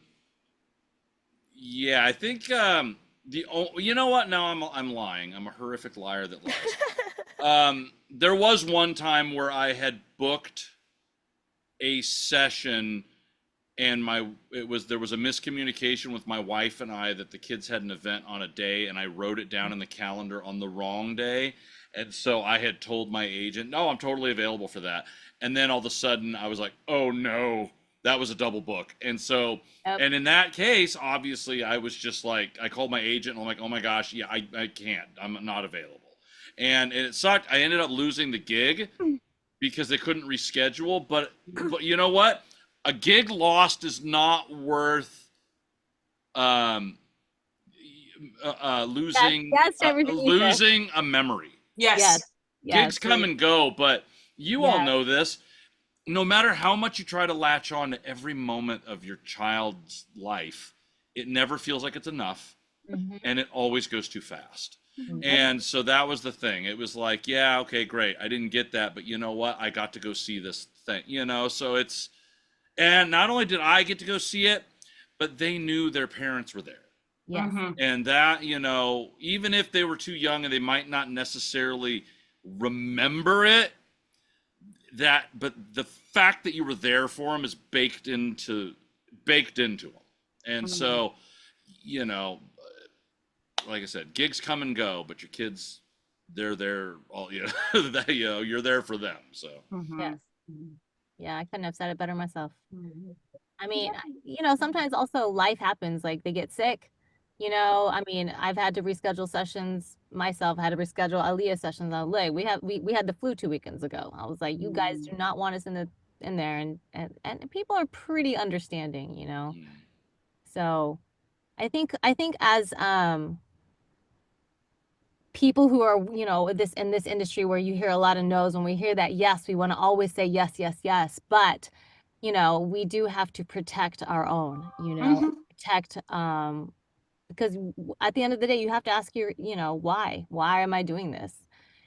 yeah, I think you know what? No, I'm lying. I'm a horrific liar that lies. There was one time where I had booked a session and there was a miscommunication with my wife and I that the kids had an event on a day and I wrote it down in the calendar on the wrong day. And so I had told my agent, no, I'm totally available for that. And then all of a sudden I was like, oh no, that was a double book. And so, Yep. and in that case, obviously I was just like, I called my agent and I'm like, oh my gosh, yeah, I can't, I'm not available. And it sucked. I ended up losing the gig because they couldn't reschedule. But you know what? A gig lost is not worth um, losing That's everything you said. losing a memory. Yes. Gigs come and go, but you all Yeah. know this. No matter how much you try to latch on to every moment of your child's life, it never feels like it's enough, Mhm. and it always goes too fast. Mhm. And so that was the thing. It was like, yeah, okay, great. I didn't get that, but you know what? I got to go see this thing, so it's, and not only did I get to go see it, but they knew their parents were there. Yes. Mhm. And that, even if they were too young and they might not necessarily remember it, but the fact that you were there for them is baked into them. And so, like I said, gigs come and go, but your kids, they're there all, you're there for them. So Yes. Yeah, I couldn't have said it better myself. Mhm. I mean, sometimes also life happens, like they get sick, You know, I mean, I've had to reschedule sessions myself, had to reschedule Aaliyah sessions. I was like, we had the flu 2 weekends ago. I was like, you guys do not want us in there, and people are pretty understanding, you know. Mm. So I think as people who are, you know, this in this industry where you hear a lot of no's, when we hear that yes, we want to always say yes, yes, yes, but you know, we do have to protect our own, you know, Mhm. protect because at the end of the day you have to ask your, you know, why am I doing this?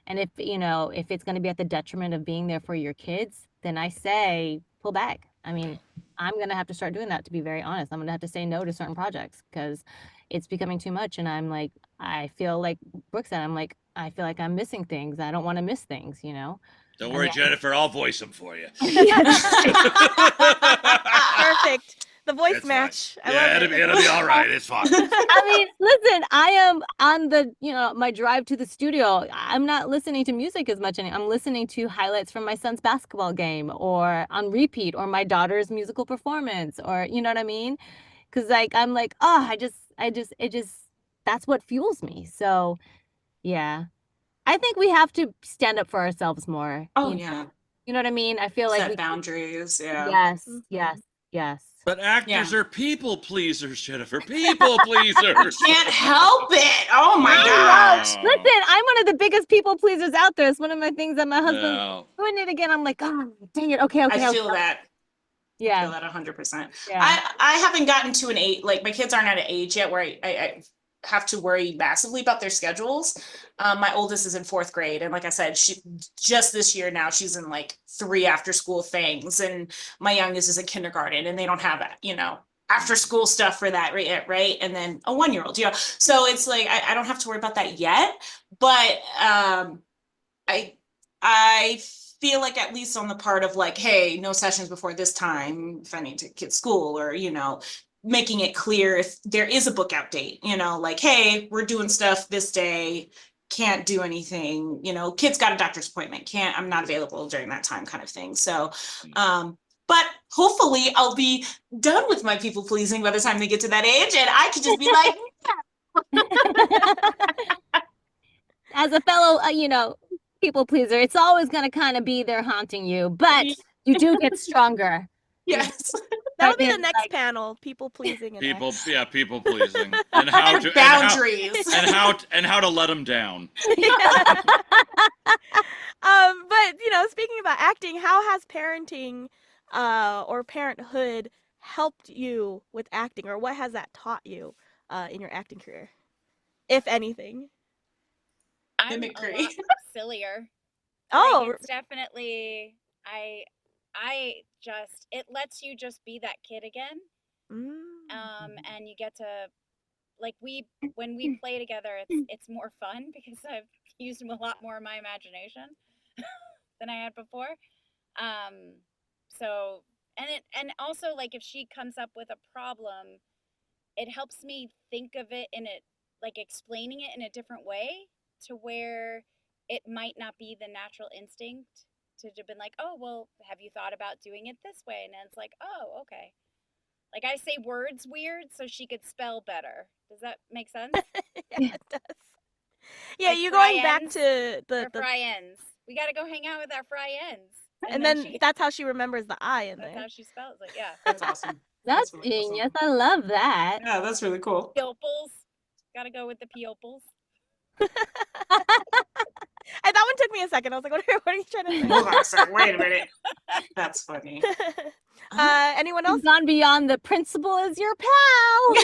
And if, you know, if it's going to be at the detriment of being there for your kids, then I say pull back. I mean, I'm going to have to start doing that, to be very honest. I'm going to have to say no to certain projects because it's becoming too much. And I'm like, I feel like Brooke said, I'm like, I feel like I'm missing things. I don't want to miss things, you know. Don't And worry, then- Jennifer. I'll voice them for you. Perfect. The voice It's fine. match. I Yeah, love it. it'll be all right. It's fine. I mean, listen, I am on the, you know, my drive to the studio. I'm not listening to music as much anymore. I'm listening to highlights from my son's basketball game or on repeat or my daughter's musical performance or, you know what I mean? Because like, I'm like, oh, it just, that's what fuels me. So yeah, I think we have to stand up for ourselves more. Oh yeah. You know what I mean? I feel like Set we, boundaries. Yeah. yes, Mhm. yes, yes. But actors Yeah. are people pleasers, Jennifer. People pleasers. Can't help it. Oh my I gosh. love, listen, I'm one of the biggest people pleasers out there. It's one of my things that my husband No. doing it again. I'm like, oh, dang it. Okay, okay, I okay. feel that. I Yeah, feel that 100%. yeah. I haven't gotten to an age, like my kids aren't at an age yet where I have to worry massively about their schedules. My oldest is in 4th grade, and like I said, she just this year now she's in like 3 after school things, and my youngest is in kindergarten, and they don't have that, you know, after school stuff for that, right? And then a 1-year-old, you know, so it's like I don't have to worry about that yet, but I I feel like at least on the part of like, hey, no sessions before this time if I need to get school, or you know, making it clear if there is a book out date, you know, like, hey, we're doing stuff this day, can't do anything, you know, kid's got a doctor's appointment, can't, I'm not available during that time, kind of thing. So but hopefully I'll be done with my people pleasing by the time they get to that age, and I could just be like, As a fellow, you know, people pleaser, it's always going to kind of be there haunting you, but you do get stronger. yes. That'll Start be the being next like, panel. People pleasing and People, X. yeah, people pleasing, and how And to boundaries. and how to let them down. But you know, speaking about acting, how has parenting or parenthood helped you with acting, or what has that taught you in your acting career, if anything? I'm a Mimicry. lot sillier. Oh, Like, it's definitely I just it lets you just be that kid again. And you get to like when we play together, it's more fun because I've used a lot more of my imagination than I had before. So and also like if she comes up with a problem, it helps me think of it in a like explaining it in a different way to where it might not be the natural instinct to have been like, oh, well, have you thought about doing it this way? And then it's like, oh, okay. Like I say words weird so she could spell better. Does that make sense? yeah, it does. Yeah, Like you going back fry-ends to or fry ends. We got to go hang out with our fry ends. and then that's how she remembers the I in that's there. how she spells it. Yeah. That's awesome. that's really awesome. genius. I love that. Yeah, that's really cool. Pioples. Got to go with the pioples. And that one took me a second. I was like, what are you trying to say? Hold on a second. Wait a minute. That's funny. Anyone else? You've gone beyond the principal is your pal.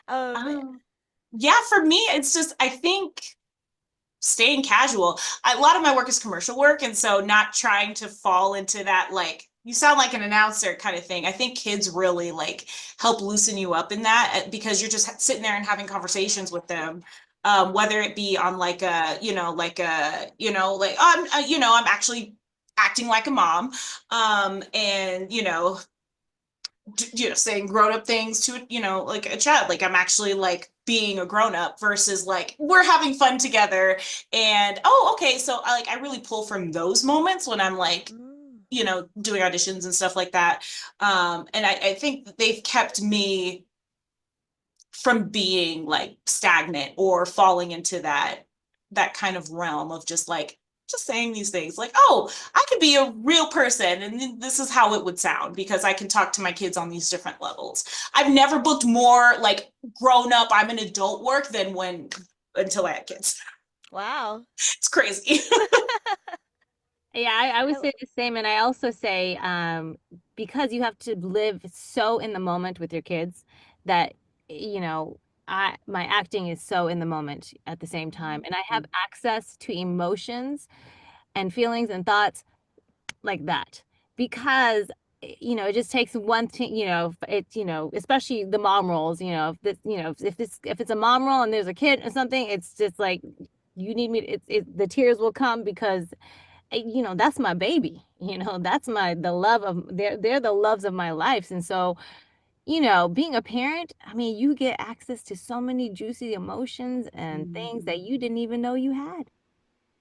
Exactly. Yeah, for me, it's just, I think staying casual. A lot of my work is commercial work, and so not trying to fall into that, like, you sound like an announcer kind of thing. I think kids really like help loosen you up in that, because you're just sitting there and having conversations with them. Whether it be on like a, like I'm actually acting like a mom, and saying grown up things to like a child, like I'm actually like being a grown up versus like we're having fun together. And okay, so I really pull from those moments when I'm like doing auditions and stuff like that. And I think they've kept me from being like stagnant or falling into that kind of realm of just saying these things like, oh, I could be a real person and this is how it would sound because I can talk to my kids on these different levels. I've never booked more like grown up, I'm an adult work than until I had kids. Wow. It's crazy. Yeah, I would say the same. And I also say, because you have to live so in the moment with your kids that, my acting is so in the moment at the same time. And I have access to emotions and feelings and thoughts like that because, it just takes one thing, especially the mom roles, if it's a mom role and there's a kid or something, it's just like, you need me, the tears will come because that's my baby, that's the love of they're the loves of my life. And so, being a parent, I mean, you get access to so many juicy emotions and things that you didn't even know you had.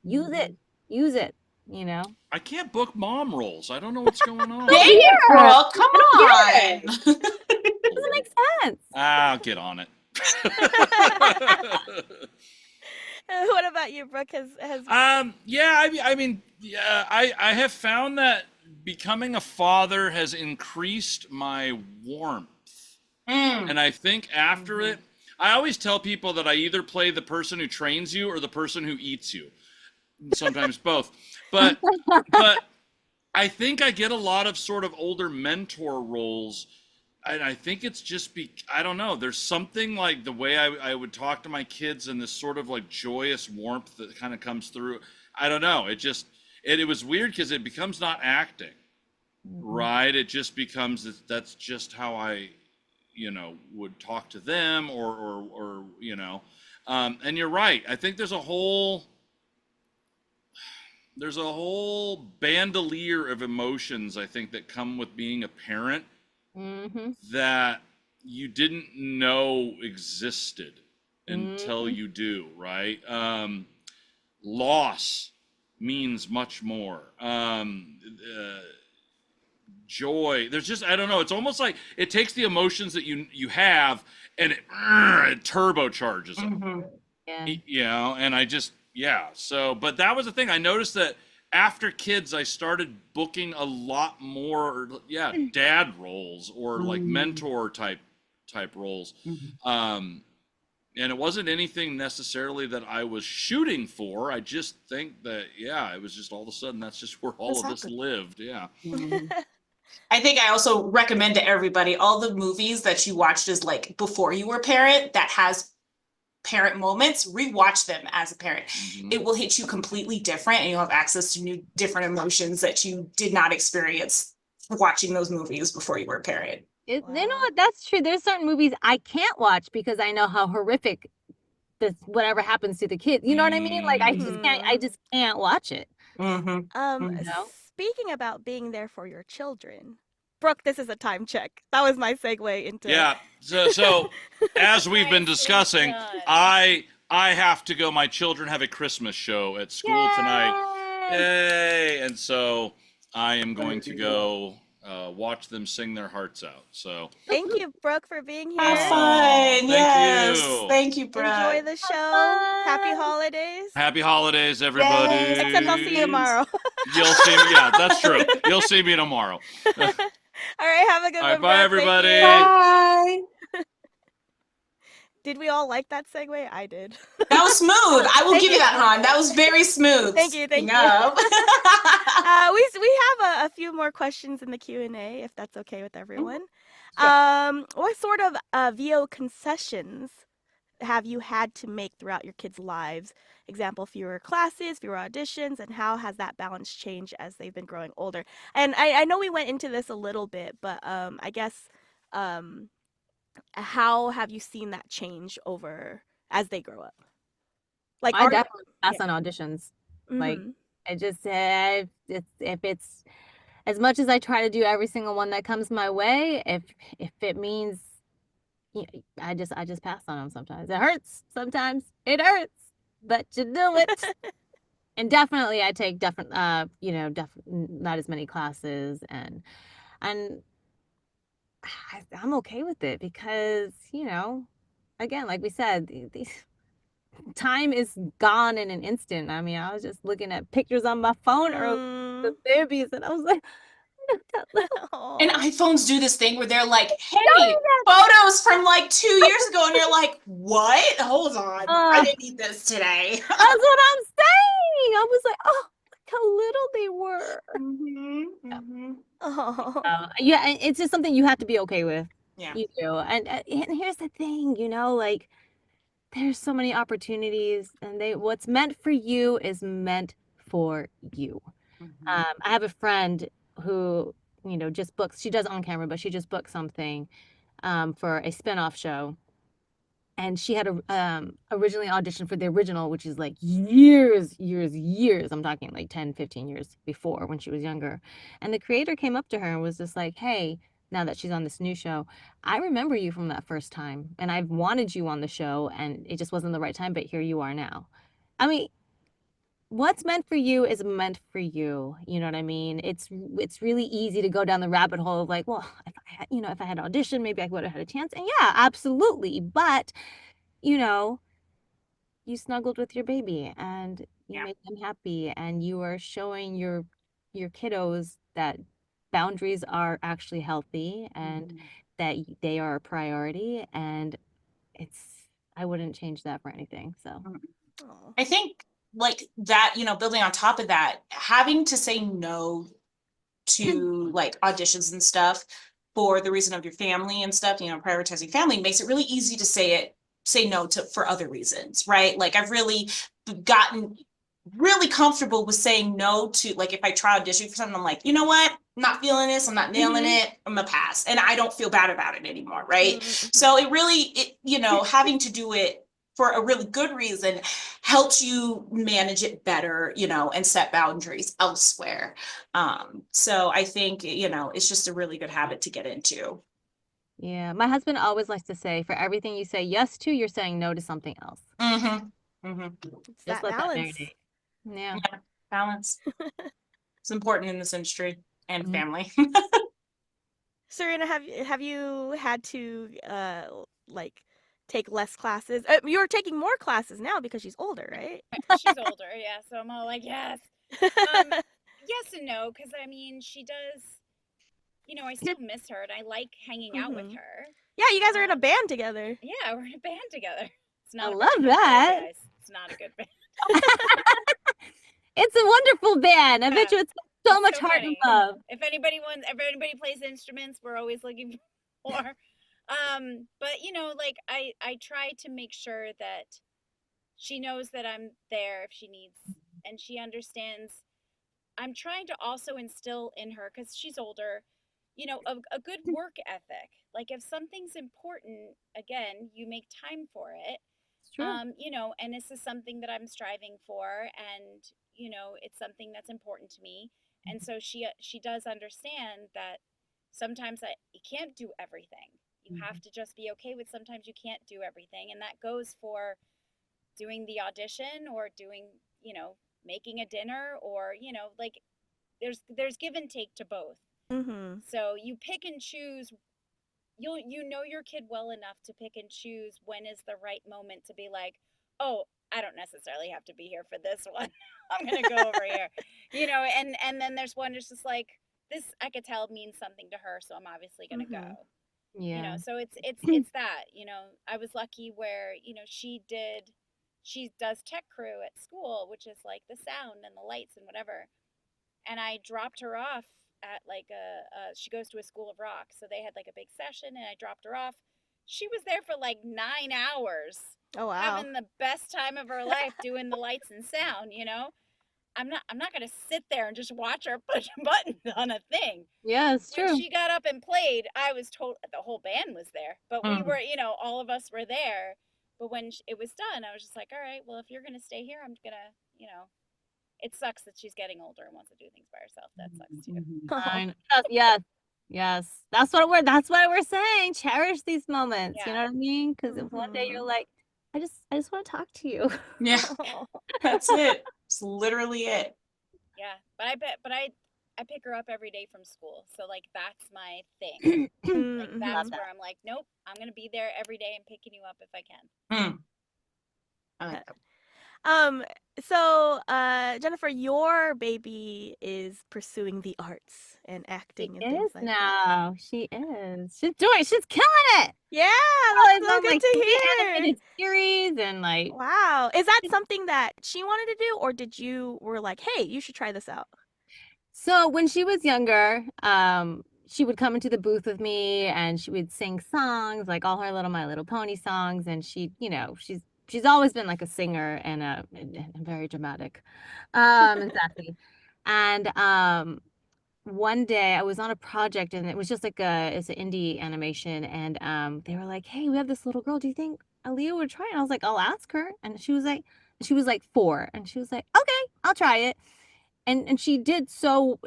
Use it, I can't book mom roles. I don't know what's going on. Dang it, Brooke, come on. Doesn't make sense. I'll get on it. What about you, Brooke? Yeah, I have found that becoming a father has increased my warmth. And I think after it, I always tell people that I either play the person who trains you or the person who eats you. Sometimes both. But I think I get a lot of sort of older mentor roles. And I think it's just I don't know. There's something like the way I would talk to my kids and this sort of like joyous warmth that kind of comes through. I don't know. It was weird because it becomes not acting, right? It just becomes that's just how I, would talk to them or and you're right. I think there's a whole bandolier of emotions, I think, that come with being a parent that you didn't know existed until you do, right? Loss means much more. Joy, there's just, I don't know, it's almost like it takes the emotions that you have and it turbocharges them. Yeah. And I just, so, but that was the thing. I noticed that after kids, I started booking a lot more, dad roles or like mentor type roles. And it wasn't anything necessarily that I was shooting for. I just think that, it was just all of a sudden, that's just where all of this lived. Yeah. I think I also recommend to everybody all the movies that you watched as like before you were a parent that has parent moments, rewatch them as a parent. It will hit you completely different and you'll have access to new different emotions that you did not experience watching those movies before you were a parent. You know what? That's true. There's certain movies I can't watch because I know how horrific whatever happens to the kids. You know what I mean? Like I just can't watch it. Speaking about being there for your children, Brooke, this is a time check. That was my segue into. Yeah. So as we've been discussing, I have to go. My children have a Christmas show at school tonight. Yay! And so I am going to go watch them sing their hearts out. So thank you, Brooke, for being here. Have fun. Thank you, Brooke. Enjoy the show. Happy holidays. Happy holidays, everybody. Yay. Except I'll see you tomorrow. You'll see me. Yeah, that's true. You'll see me tomorrow. All right, have a good one. Bye, everybody. Bye. Did we all like that segue? I did. That was smooth. I will give you that, Han. That was very smooth. Thank you. We have a few more questions in the Q&A, if that's okay with everyone. Sure. What sort of VO concessions have you had to make throughout your kids' lives? Example, fewer classes, fewer auditions, and how has that balance changed as they've been growing older? And I know we went into this a little bit, but I guess how have you seen that change over as they grow up? Like I definitely pass on auditions. Like I just if it's as much as I try to do every single one that comes my way, if it means I just pass on them sometimes. It hurts sometimes. It hurts, but you do it. And definitely I take not as many classes, and I'm okay with it because, again, like we said, these time is gone in an instant. I mean, I was just looking at pictures on my phone or the babies, and I was like, And Aw. iPhones do this thing where they're like, hey, photos from like 2 years ago. And you're like, what? Hold on. I didn't need this today. That's what I'm saying. I was like, oh, look how little they were. Oh. Yeah, and it's just something you have to be okay with. Yeah. You do. And here's the thing, like there's so many opportunities, and what's meant for you is meant for you. I have a friend who, just books, she does on camera, but she just booked something for a spin-off show. And she had originally auditioned for the original, which is like years. I'm talking like 10, 15 years before, when she was younger. And the creator came up to her and was just like, hey, now that she's on this new show, I remember you from that first time. And I've wanted you on the show, and it just wasn't the right time, but here you are now. I mean, what's meant for you is meant for you. You know what I mean? It's really easy to go down the rabbit hole of like, well, if I had auditioned, maybe I would have had a chance. And yeah, absolutely. But, you snuggled with your baby, and you made them happy, and you are showing your kiddos that boundaries are actually healthy, and that they are a priority, and I wouldn't change that for anything. So I think like that, building on top of that, having to say no to like auditions and stuff for the reason of your family and stuff, prioritizing family makes it really easy to say no to for other reasons, right? Like I've really gotten really comfortable with saying no to, like, if I try auditioning for something, I'm like, you know what? I'm not feeling this. I'm not nailing it. I'm gonna pass. And I don't feel bad about it anymore, right? So it really, having to do it for a really good reason helps you manage it better, and set boundaries elsewhere. So I think, it's just a really good habit to get into. yeah, my husband always likes to say, for everything you say yes to, you're saying no to something else. It's Just that let that balance. marinate. Yeah. Balance. It's important in this industry and family. Serena, have you had to like take less classes? You're taking more classes now because she's older, right? She's older, yeah. So I'm all like, yes. Yes and no, because I mean, she does. I still miss her, and I like hanging out with her. Yeah, you guys are in a band together. Yeah, we're in a band together. It's not I a love very good that. band, guys. It's not a good band. It's a wonderful band. I bet you it's so much so heart funny. and love. If anybody plays instruments, we're always looking for. But like I try to make sure that she knows that I'm there if she needs, and she understands. I'm trying to also instill in her, because she's older, a good work ethic. Like if something's important, again, you make time for it. It's true. And this is something that I'm striving for, and it's something that's important to me. And so she does understand that sometimes you can't do everything. You have to just be okay with sometimes you can't do everything, and that goes for doing the audition, or doing, making a dinner, or like there's give and take to both. So you pick and choose. You know your kid well enough to pick and choose when is the right moment to be like, oh, I don't necessarily have to be here for this one. I'm gonna go over here, and then there's one that's just like, this I could tell means something to her, so I'm obviously gonna go. Yeah. So it's that, I was lucky where, she does tech crew at school, which is like the sound and the lights and whatever. And I dropped her off at like she goes to a school of rock, so they had like a big session, and I dropped her off. She was there for like 9 hours. Oh, wow. Having the best time of her life doing the lights and sound. I'm not gonna sit there and just watch her push buttons on a thing. Yeah, it's true. When she got up and played, I was told the whole band was there, but we were, all of us were there. But when it was done, I was just like, all right, well, if you're gonna stay here, I'm gonna, it sucks that she's getting older and wants to do things by herself. That sucks too. Yes. That's what we're saying. Cherish these moments. Yeah. You know what I mean? Because if one day you're like, I just want to talk to you. Yeah, that's it. It's literally it. Yeah, but I pick her up every day from school, so like that's my thing. Like Mm-hmm. that's Love where that. I'm like, nope, I'm gonna be there every day and picking you up if I can. I like that. Um, so, Jennifer, your baby is pursuing the arts and She acting and things is like that. now. She is. She's killing it. Yeah, Oh, that's it's so on good like to 3 hear. animated series and like Wow. Is that something that she wanted to do, or did you were like, hey, you should try this out? so when she was younger, she would come into the booth with me and she would sing songs, like all her little My Little Pony songs, and she, she's always been like a singer and very dramatic, and sassy. And one day I was on a project and it was just like it's an indie animation and they were like, "Hey, we have this little girl. Do you think Aaliyah would try it?" And I was like, "I'll ask her." And she was like 4 and she was like, "Okay, I'll try it." And she did, so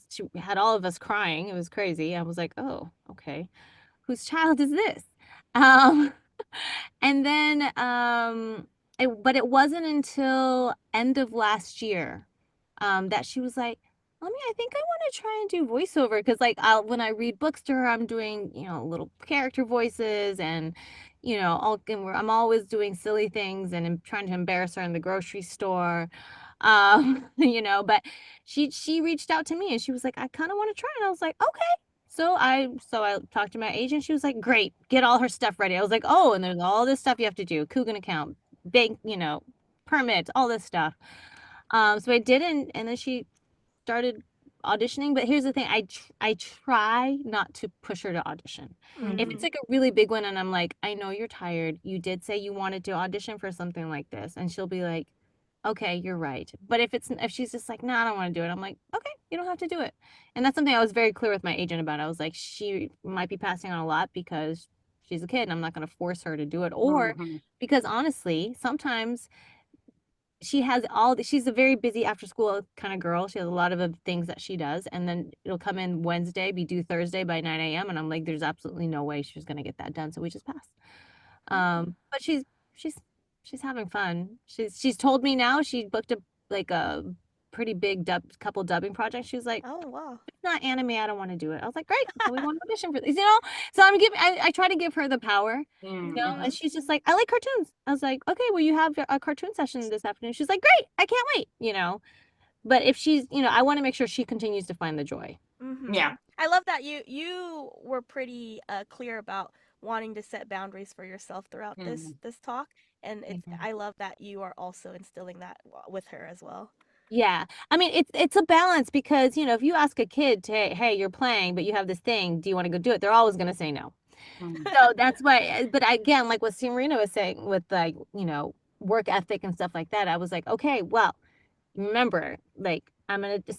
she had all of us crying. It was crazy. I was like, "Oh, okay. Whose child is this?" Um and then but it wasn't until end of last year that she was like, "Mommy, I think I want to try and do voiceover." Because like when I read books to her, I'm doing, little character voices and I'm always doing silly things and I'm trying to embarrass her in the grocery store. But she reached out to me and she was like, "I kind of want to try." And I was like, "Okay." So I talked to my agent. She was like, "Great, get all her stuff ready." I was like, "Oh, and there's all this stuff you have to do: Coogan account, bank, permits, all this stuff." So I didn't, and then she started auditioning. But here's the thing: I try not to push her to audition. If it's Mm-hmm. like a really big one, and I'm like, "I know you're tired. You did say you wanted to audition for something like this," and she'll be like, "Okay, you're right." But if she's just like, "No, I don't want to do it," I'm like, "Okay, you don't have to do it." And that's something I was very clear with my agent about. I was like, she might be passing on a lot because she's a kid and I'm not going to force her to do it. Or because honestly, sometimes she's a very busy after school kind of girl. She has a lot of things that she does. And then it'll come in Wednesday, be due Thursday by 9 a.m. And I'm like, there's absolutely no way she's going to get that done. So we just pass. But she's she's having fun. She's told me now she booked a pretty big couple dubbing projects. She was like, Oh, wow. "It's not anime, I don't want to do it." I was like, "Great, so we want to audition for this." So I try to give her the power, Mm-hmm. and she's just like, "I like cartoons." I was like, "Okay, well you have a cartoon session this afternoon." She's like, "Great, I can't wait." But if she's, I want to make sure she continues to find the joy. Mm-hmm. Yeah. I love that you were pretty clear about wanting to set boundaries for yourself throughout this talk, and Yeah. I love that you are also instilling that with her as well. Yeah. I mean, it's a balance because, if you ask a kid to, hey, you're playing, but you have this thing, do you want to go do it? They're always going to say no. So that's why, but again, like what Marina was saying with like, work ethic and stuff like that, I was like, okay, well, remember, like,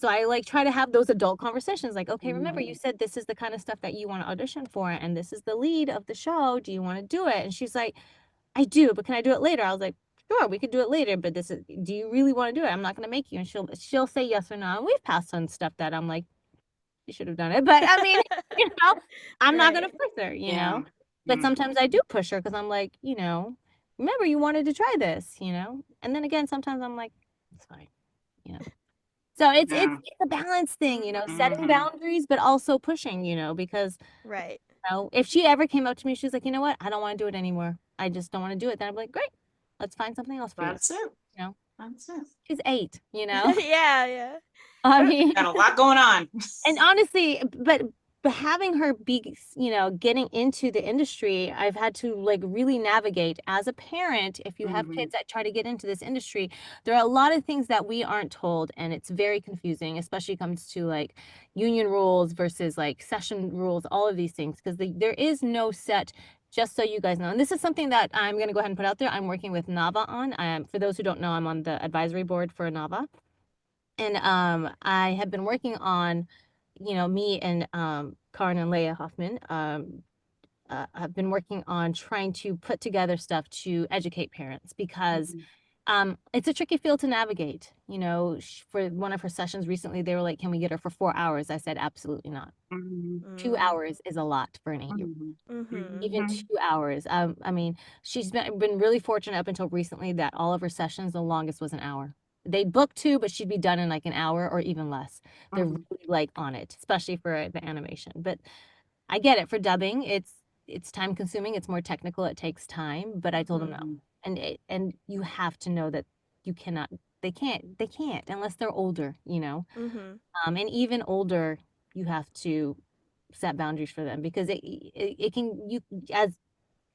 so I like try to have those adult conversations like, okay, remember, you said this is the kind of stuff that you want to audition for, and this is the lead of the show. Do you want to do it? And she's like, I do, but can I do it later? I was like, sure, we could do it later, but do you really want to do it? I'm not going to make you. And she'll say yes or no. And we've passed on stuff that I'm like, you should have done it. But I mean, you know, I'm not going to Right. force her. But sometimes I do push her because I'm like, remember you wanted to try this. And then again, sometimes I'm like, it's fine. So it's a balance thing, setting boundaries, but also pushing, because Right. if she ever came up to me, she's like, "You know what? I don't want to do it anymore. I just don't want to do it." Then I'm like, "Great. Let's find something else for you." That's it. You know, That's it. she's 8. Yeah, yeah. I mean, Got a lot going on. and honestly, but having her be, getting into the industry, I've had to like really navigate as a parent. If you have kids that try to get into this industry, there are a lot of things that we aren't told, and it's very confusing, especially comes to like union rules versus like session rules, all of these things, because there is no set. Just so you guys know, and this is something that I'm going to go ahead and put out there. I'm working with NAVA on. For those who don't know, I'm on the advisory board for NAVA. And I have been working on, me and Karin and Leah Hoffman have been working on trying to put together stuff to educate parents because it's a tricky field to navigate. For one of her sessions recently, they were like, "Can we get her for 4 hours?" I said, "Absolutely not. 2 hours is a lot for an 8-year-old. Mm-hmm. Even 2 hours. I mean, she's been really fortunate up until recently that all of her sessions, the longest was an hour. they book 2, but she'd be done in like an hour or even less. They're Mhm. really like on it, especially for the animation. But I get it for dubbing. It's time consuming. It's more technical. It takes time. But I told them no, Mhm. and you have to know that you cannot. They can't unless they're older. Mm-hmm. And even older, you have to set boundaries for them because it can you as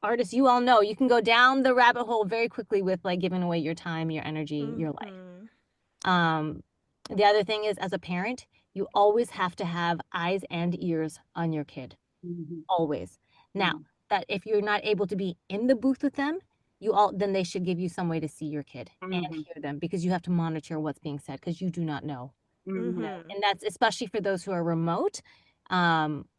artists, you all know you can go down the rabbit hole very quickly with like giving away your time, your energy, your life. Mm-hmm. The other thing is, as a parent, you always have to have eyes and ears on your kid. Mhm. Always. Now, Mhm. that if you're not able to be in the booth with them, then they should give you some way to see your kid and Mhm. hear them because you have to monitor what's being said because you do not know. Mhm. And that's especially for those who are remote. Um,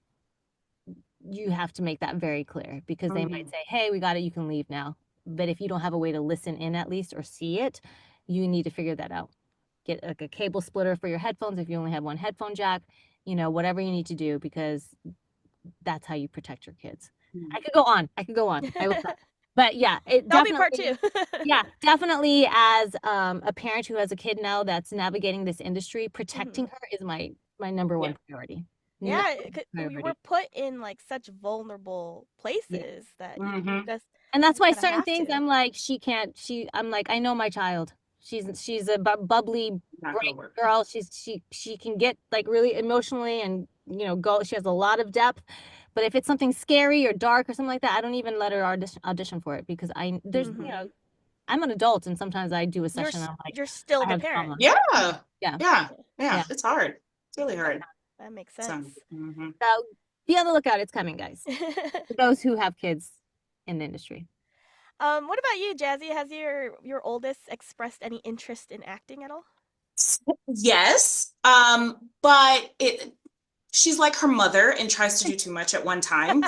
you have to make that very clear because they might Mhm. say, "Hey, we got it, you can leave now." But if you don't have a way to listen in at least or see it, you need to figure that out. Get like a cable splitter for your headphones if you only have one headphone jack, whatever you need to do because that's how you protect your kids. Mhm. I could go on. I could go on. I will stop. But yeah, it That'll be part 2. definitely, yeah, definitely as a parent who has a kid now that's navigating this industry, protecting Mm-hmm. her is my number Yeah. one priority. Yeah, Number one you were priority. put in like such vulnerable Yeah. places that you Mhm. just And that's why kind of certain have things to. I'm like, I'm like, I know my child. She's a bubbly, Not gonna bright work. girl. She can get like really emotionally and go. She has a lot of depth. But if it's something scary or dark or something like that, I don't even let her audition for it because Mm-hmm. I'm an adult and sometimes I do a session and I'm like, You're still I the have parent. trauma. Yeah. Yeah, Yeah. Yeah, Yeah. yeah. It's hard. It's really hard. that makes So. sense. Mhm. So be on the lookout. It's coming, guys. For those who have kids in the industry. What about you, Jazzy? Has your oldest expressed any interest in acting at all? Yes. But she's like her mother and tries to do too much at one time.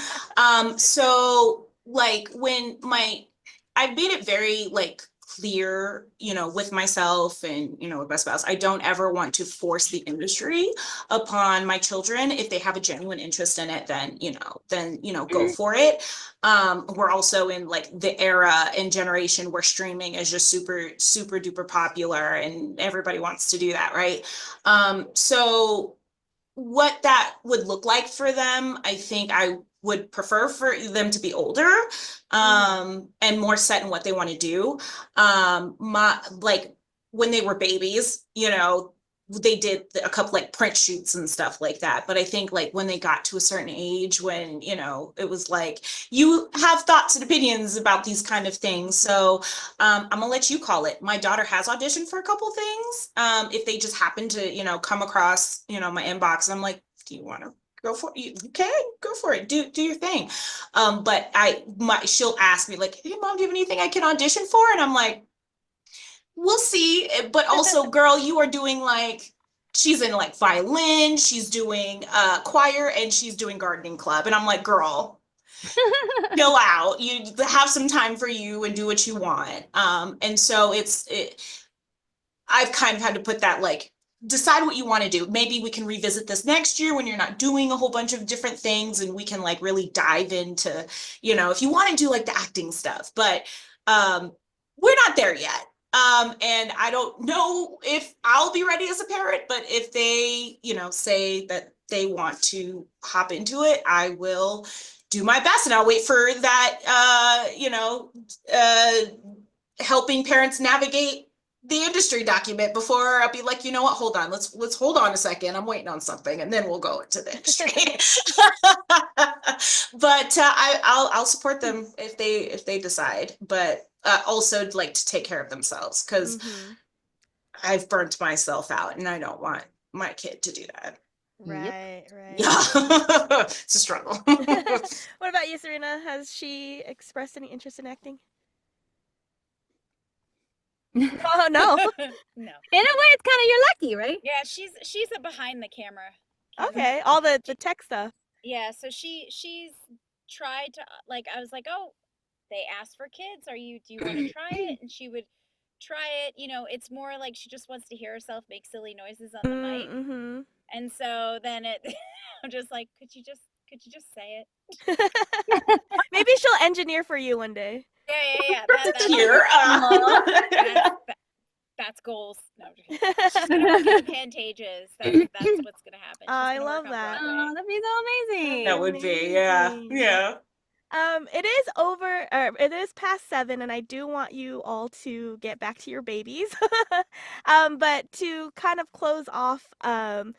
So like I've made it very like clear, with myself and, with my spouse, I don't ever want to force the industry upon my children. If they have a genuine interest in it, then go for it. We're also in like the era and generation where streaming is just super, super duper popular and everybody wants to do that, right? So what that would look like for them, I think I would prefer for them to be older, and more set in what they want to do. My like when they were babies, they did a couple like print shoots and stuff like that. But I think like when they got to a certain age, when it was like you have thoughts and opinions about these kind of things. So I'm gonna let you call it. My daughter has auditioned for a couple things. If they just happen to, come across, my inbox, and I'm like, do you want to go for it? You can go for it. Do your thing. But she'll ask me like, hey mom, do you have anything I can audition for? And I'm like, we'll see. But also, girl, you are doing like she's in like violin, she's doing choir, and she's doing gardening club. And I'm like, girl, chill out. You have some time for you and do what you want. And so I've kind of had to put that like decide what you want to do. Maybe we can revisit this next year when you're not doing a whole bunch of different things and we can like really dive into, if you want to do like the acting stuff. But we're not there yet. And I don't know if I'll be ready as a parent, but if they, say that they want to hop into it, I will do my best and I'll wait for that, helping parents navigate the industry document before I'll be like, you know what, hold on, let's hold on a second. I'm waiting on something and then we'll go into the industry. But I'll support them if they decide, but also like to take care of themselves because Mm-hmm. I've burnt myself out and I don't want my kid to do that. Yep. Right, right. Yeah. It's a struggle. What about you, Serena? Has she expressed any interest in acting? In Oh no. No. a way, it's kind of you're lucky, right? Yeah, she's a behind the camera kind of Okay, all the She- tech stuff. yeah, so she's tried to like I was like, "Oh, they asked for kids. Do you want to try it?" And she would try it. It's more like she just wants to hear herself make silly noises on the mic. Mm-hmm. And so then I'm just like, could you just say it? Maybe she'll engineer for you one day. Yeah. Here. That's that's goals. No, I'm just kidding. I'm working with Pantages. That's what's gonna happen. She's I gonna love work on that. Broadway. Oh, that'd be so amazing. That would be, yeah, Amazing. yeah. It is past 7, and I do want you all to get back to your babies. But to kind of close off, one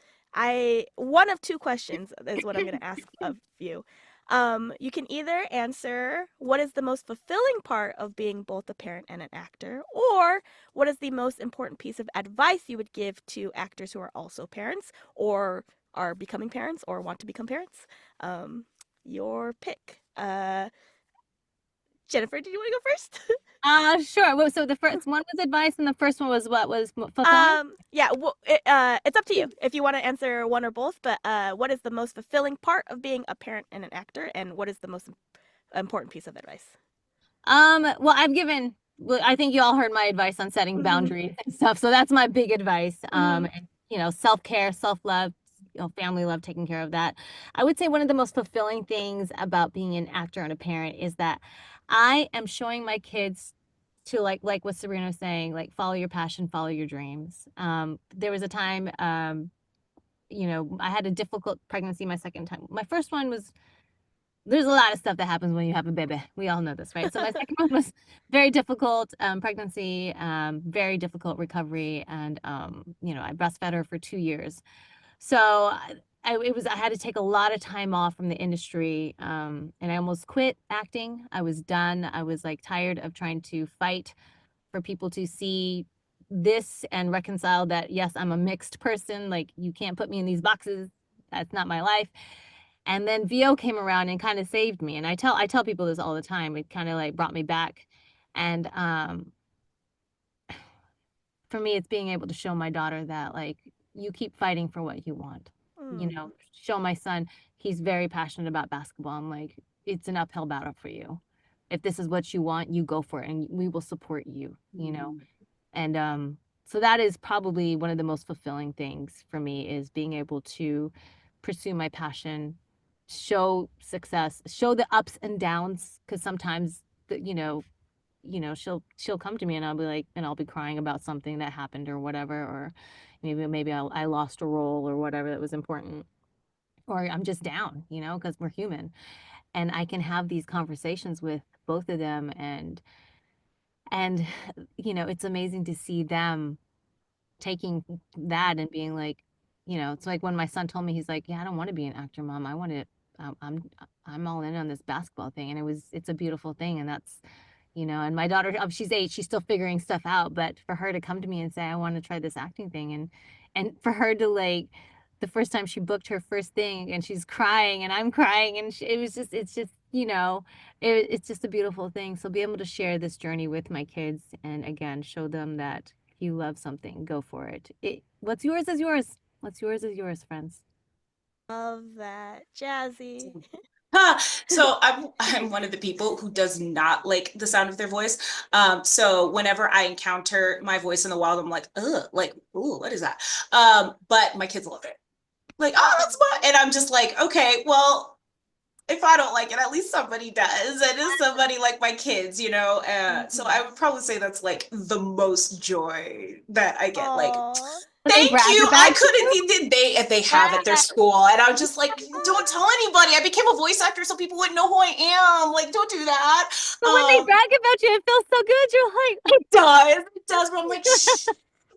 of two questions is what I'm going to ask of you. You can either answer what is the most fulfilling part of being both a parent and an actor, or what is the most important piece of advice you would give to actors who are also parents, or are becoming parents, or want to become parents. Your pick. Jennifer, did you want to go first? Sure. Well, so the first one was advice, and the first one was what was fulfilling? Yeah, well, it's up to you if you want to answer one or both, but what is the most fulfilling part of being a parent and an actor, and what is the most important piece of advice? Well, I think you all heard my advice on setting boundaries and stuff. So that's my big advice. And, self-care, self-love, family love, taking care of that. I would say one of the most fulfilling things about being an actor and a parent is that I am showing my kids to like what Sabrina was saying, like follow your passion, follow your dreams. There was a time, I had a difficult pregnancy my second time. My first one was there's a lot of stuff that happens when you have a baby. We all know this, right? So my second one was very difficult pregnancy, very difficult recovery, and I breastfed her for 2 years. So I had to take a lot of time off from the industry, and I almost quit acting. I was done. I was like tired of trying to fight for people to see this and reconcile that yes, I'm a mixed person. Like you can't put me in these boxes. That's not my life. And then VO came around and kind of saved me. And I tell people this all the time. It kind of like brought me back. And for me, it's being able to show my daughter that like you keep fighting for what you want. Show my son, he's very passionate about basketball. I'm like, it's an uphill battle for you. If this is what you want, you go for it and we will support you, And so that is probably one of the most fulfilling things for me is being able to pursue my passion, show success, show the ups and downs, because sometimes she'll come to me and I'll be like, and I'll be crying about something that happened or whatever, or maybe I lost a role or whatever that was important, or I'm just down, because we're human, and I can have these conversations with both of them, and it's amazing to see them taking that and being like, it's like when my son told me, he's like, yeah, I don't want to be an actor, mom. I want to, I'm all in on this basketball thing. And it's a beautiful thing. And that's, and my daughter, she's 8, she's still figuring stuff out, but for her to come to me and say, I want to try this acting thing. And for her to like, the first time she booked her first thing and she's crying and I'm crying and it's just, it's just a beautiful thing. So be able to share this journey with my kids and again, show them that if you love something, go for it. What's yours is yours. What's yours is yours, friends. Love that. Jazzy. So I'm one of the people who does not like the sound of their voice. So whenever I encounter my voice in the wild, I'm like, ugh, like, ooh, what is that? But my kids love it. Like, oh, that's fun. And I'm just like, okay, well, if I don't like it, at least somebody does. And it's somebody like my kids, So I would probably say that's like the most joy that I get. Like, thank you. I couldn't. They have at their school, and I'm just like, don't tell anybody. I became a voice actor so people wouldn't know who I am. Like, don't do that. But when they brag about you, it feels so good. You're like, it does. But I'm like, shh,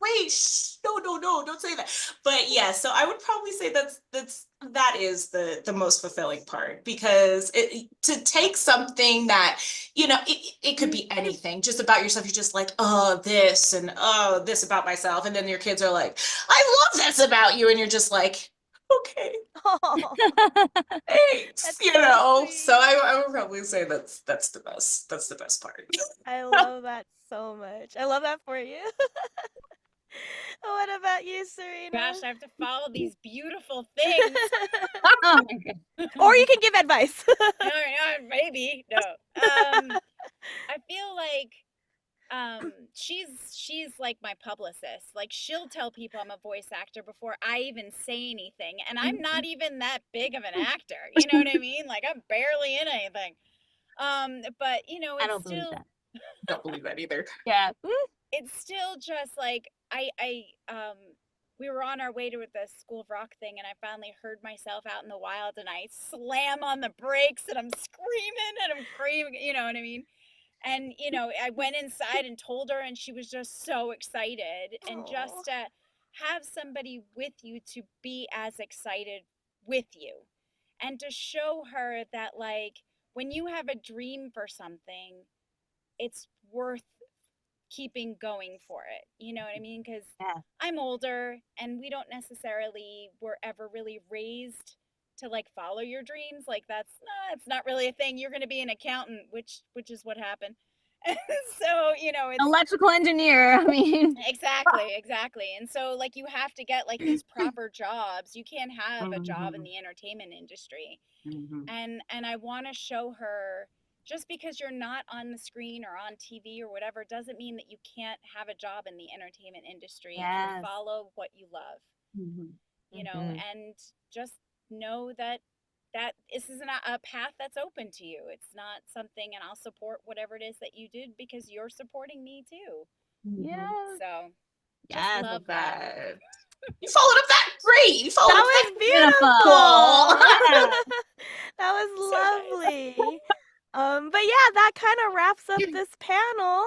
wait, shh, no, don't say that. But yeah, so I would probably say that is the most fulfilling part, because to take something that it could be anything just about yourself. You're just like, oh, this and oh, this about myself, and then your kids are like, I love this about you, and you're just like, okay, thanks, So I would probably say that's the best part. I love that so much. I love that for you. What about you, Serena? Gosh, I have to follow these beautiful things. oh my God. Or you can give advice. No, maybe. No. I feel like she's like my publicist. Like she'll tell people I'm a voice actor before I even say anything, and I'm not even that big of an actor. You know what I mean? Like I'm barely in anything. But it's I don't believe still that. Don't believe that either. Yeah. it's still just like we were on our way to the School of Rock thing, and I finally heard myself out in the wild, and I slam on the brakes, and I'm screaming and I'm screaming, you know what I mean? And I went inside and told her, and she was just so excited. And just to have somebody with you to be as excited with you, and to show her that, like, when you have a dream for something, it's worth keeping going for it. You know what I mean? Because Yeah. I'm older, and we don't necessarily were ever really raised to like follow your dreams. Like it's not really a thing. You're going to be an accountant, which is what happened. So it's Electrical engineer. I mean, exactly. And so, like, you have to get like these proper jobs. You can't have a job in the entertainment industry. And I want to show her, just because you're not on the screen or on TV or whatever doesn't mean that you can't have a job in the entertainment industry and Yes. follow what you love. And just know that this is a path that's open to you. It's not something, and I'll support whatever it is that you did, because you're supporting me too. Yeah. So just Yes. love that. You followed up that great. You followed That up was that beautiful. That was So nice. lovely. But yeah, that kind of wraps up this panel.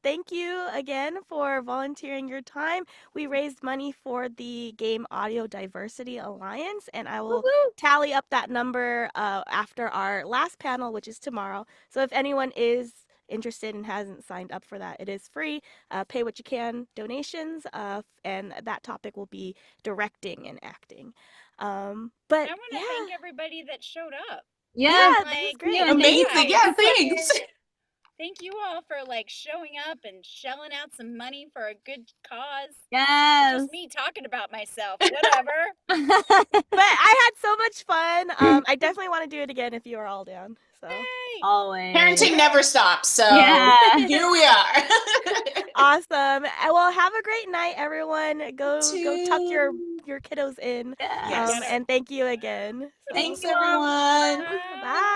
Thank you again for volunteering your time. We raised money for the Game Audio Diversity Alliance, and I will tally up that number after our last panel, which is tomorrow. So if anyone is interested and hasn't signed up for that, it is free. Pay what you can donations, and that topic will be directing and acting. But I want to thank everybody that showed up. Yeah, that was great. Amazing. Yeah, thanks. Thank you all for like showing up and shelling out some money for a good cause. Yes. Just me talking about myself. Whatever. But I had so much fun. I definitely want to do it again if you are all down. So Yay. Always. Parenting never stops. So Yeah. here we are. awesome. Well, have a great night, everyone. Go tuck your kiddos in. Yes. And thank you again. So, Thanks, everyone. Bye. bye.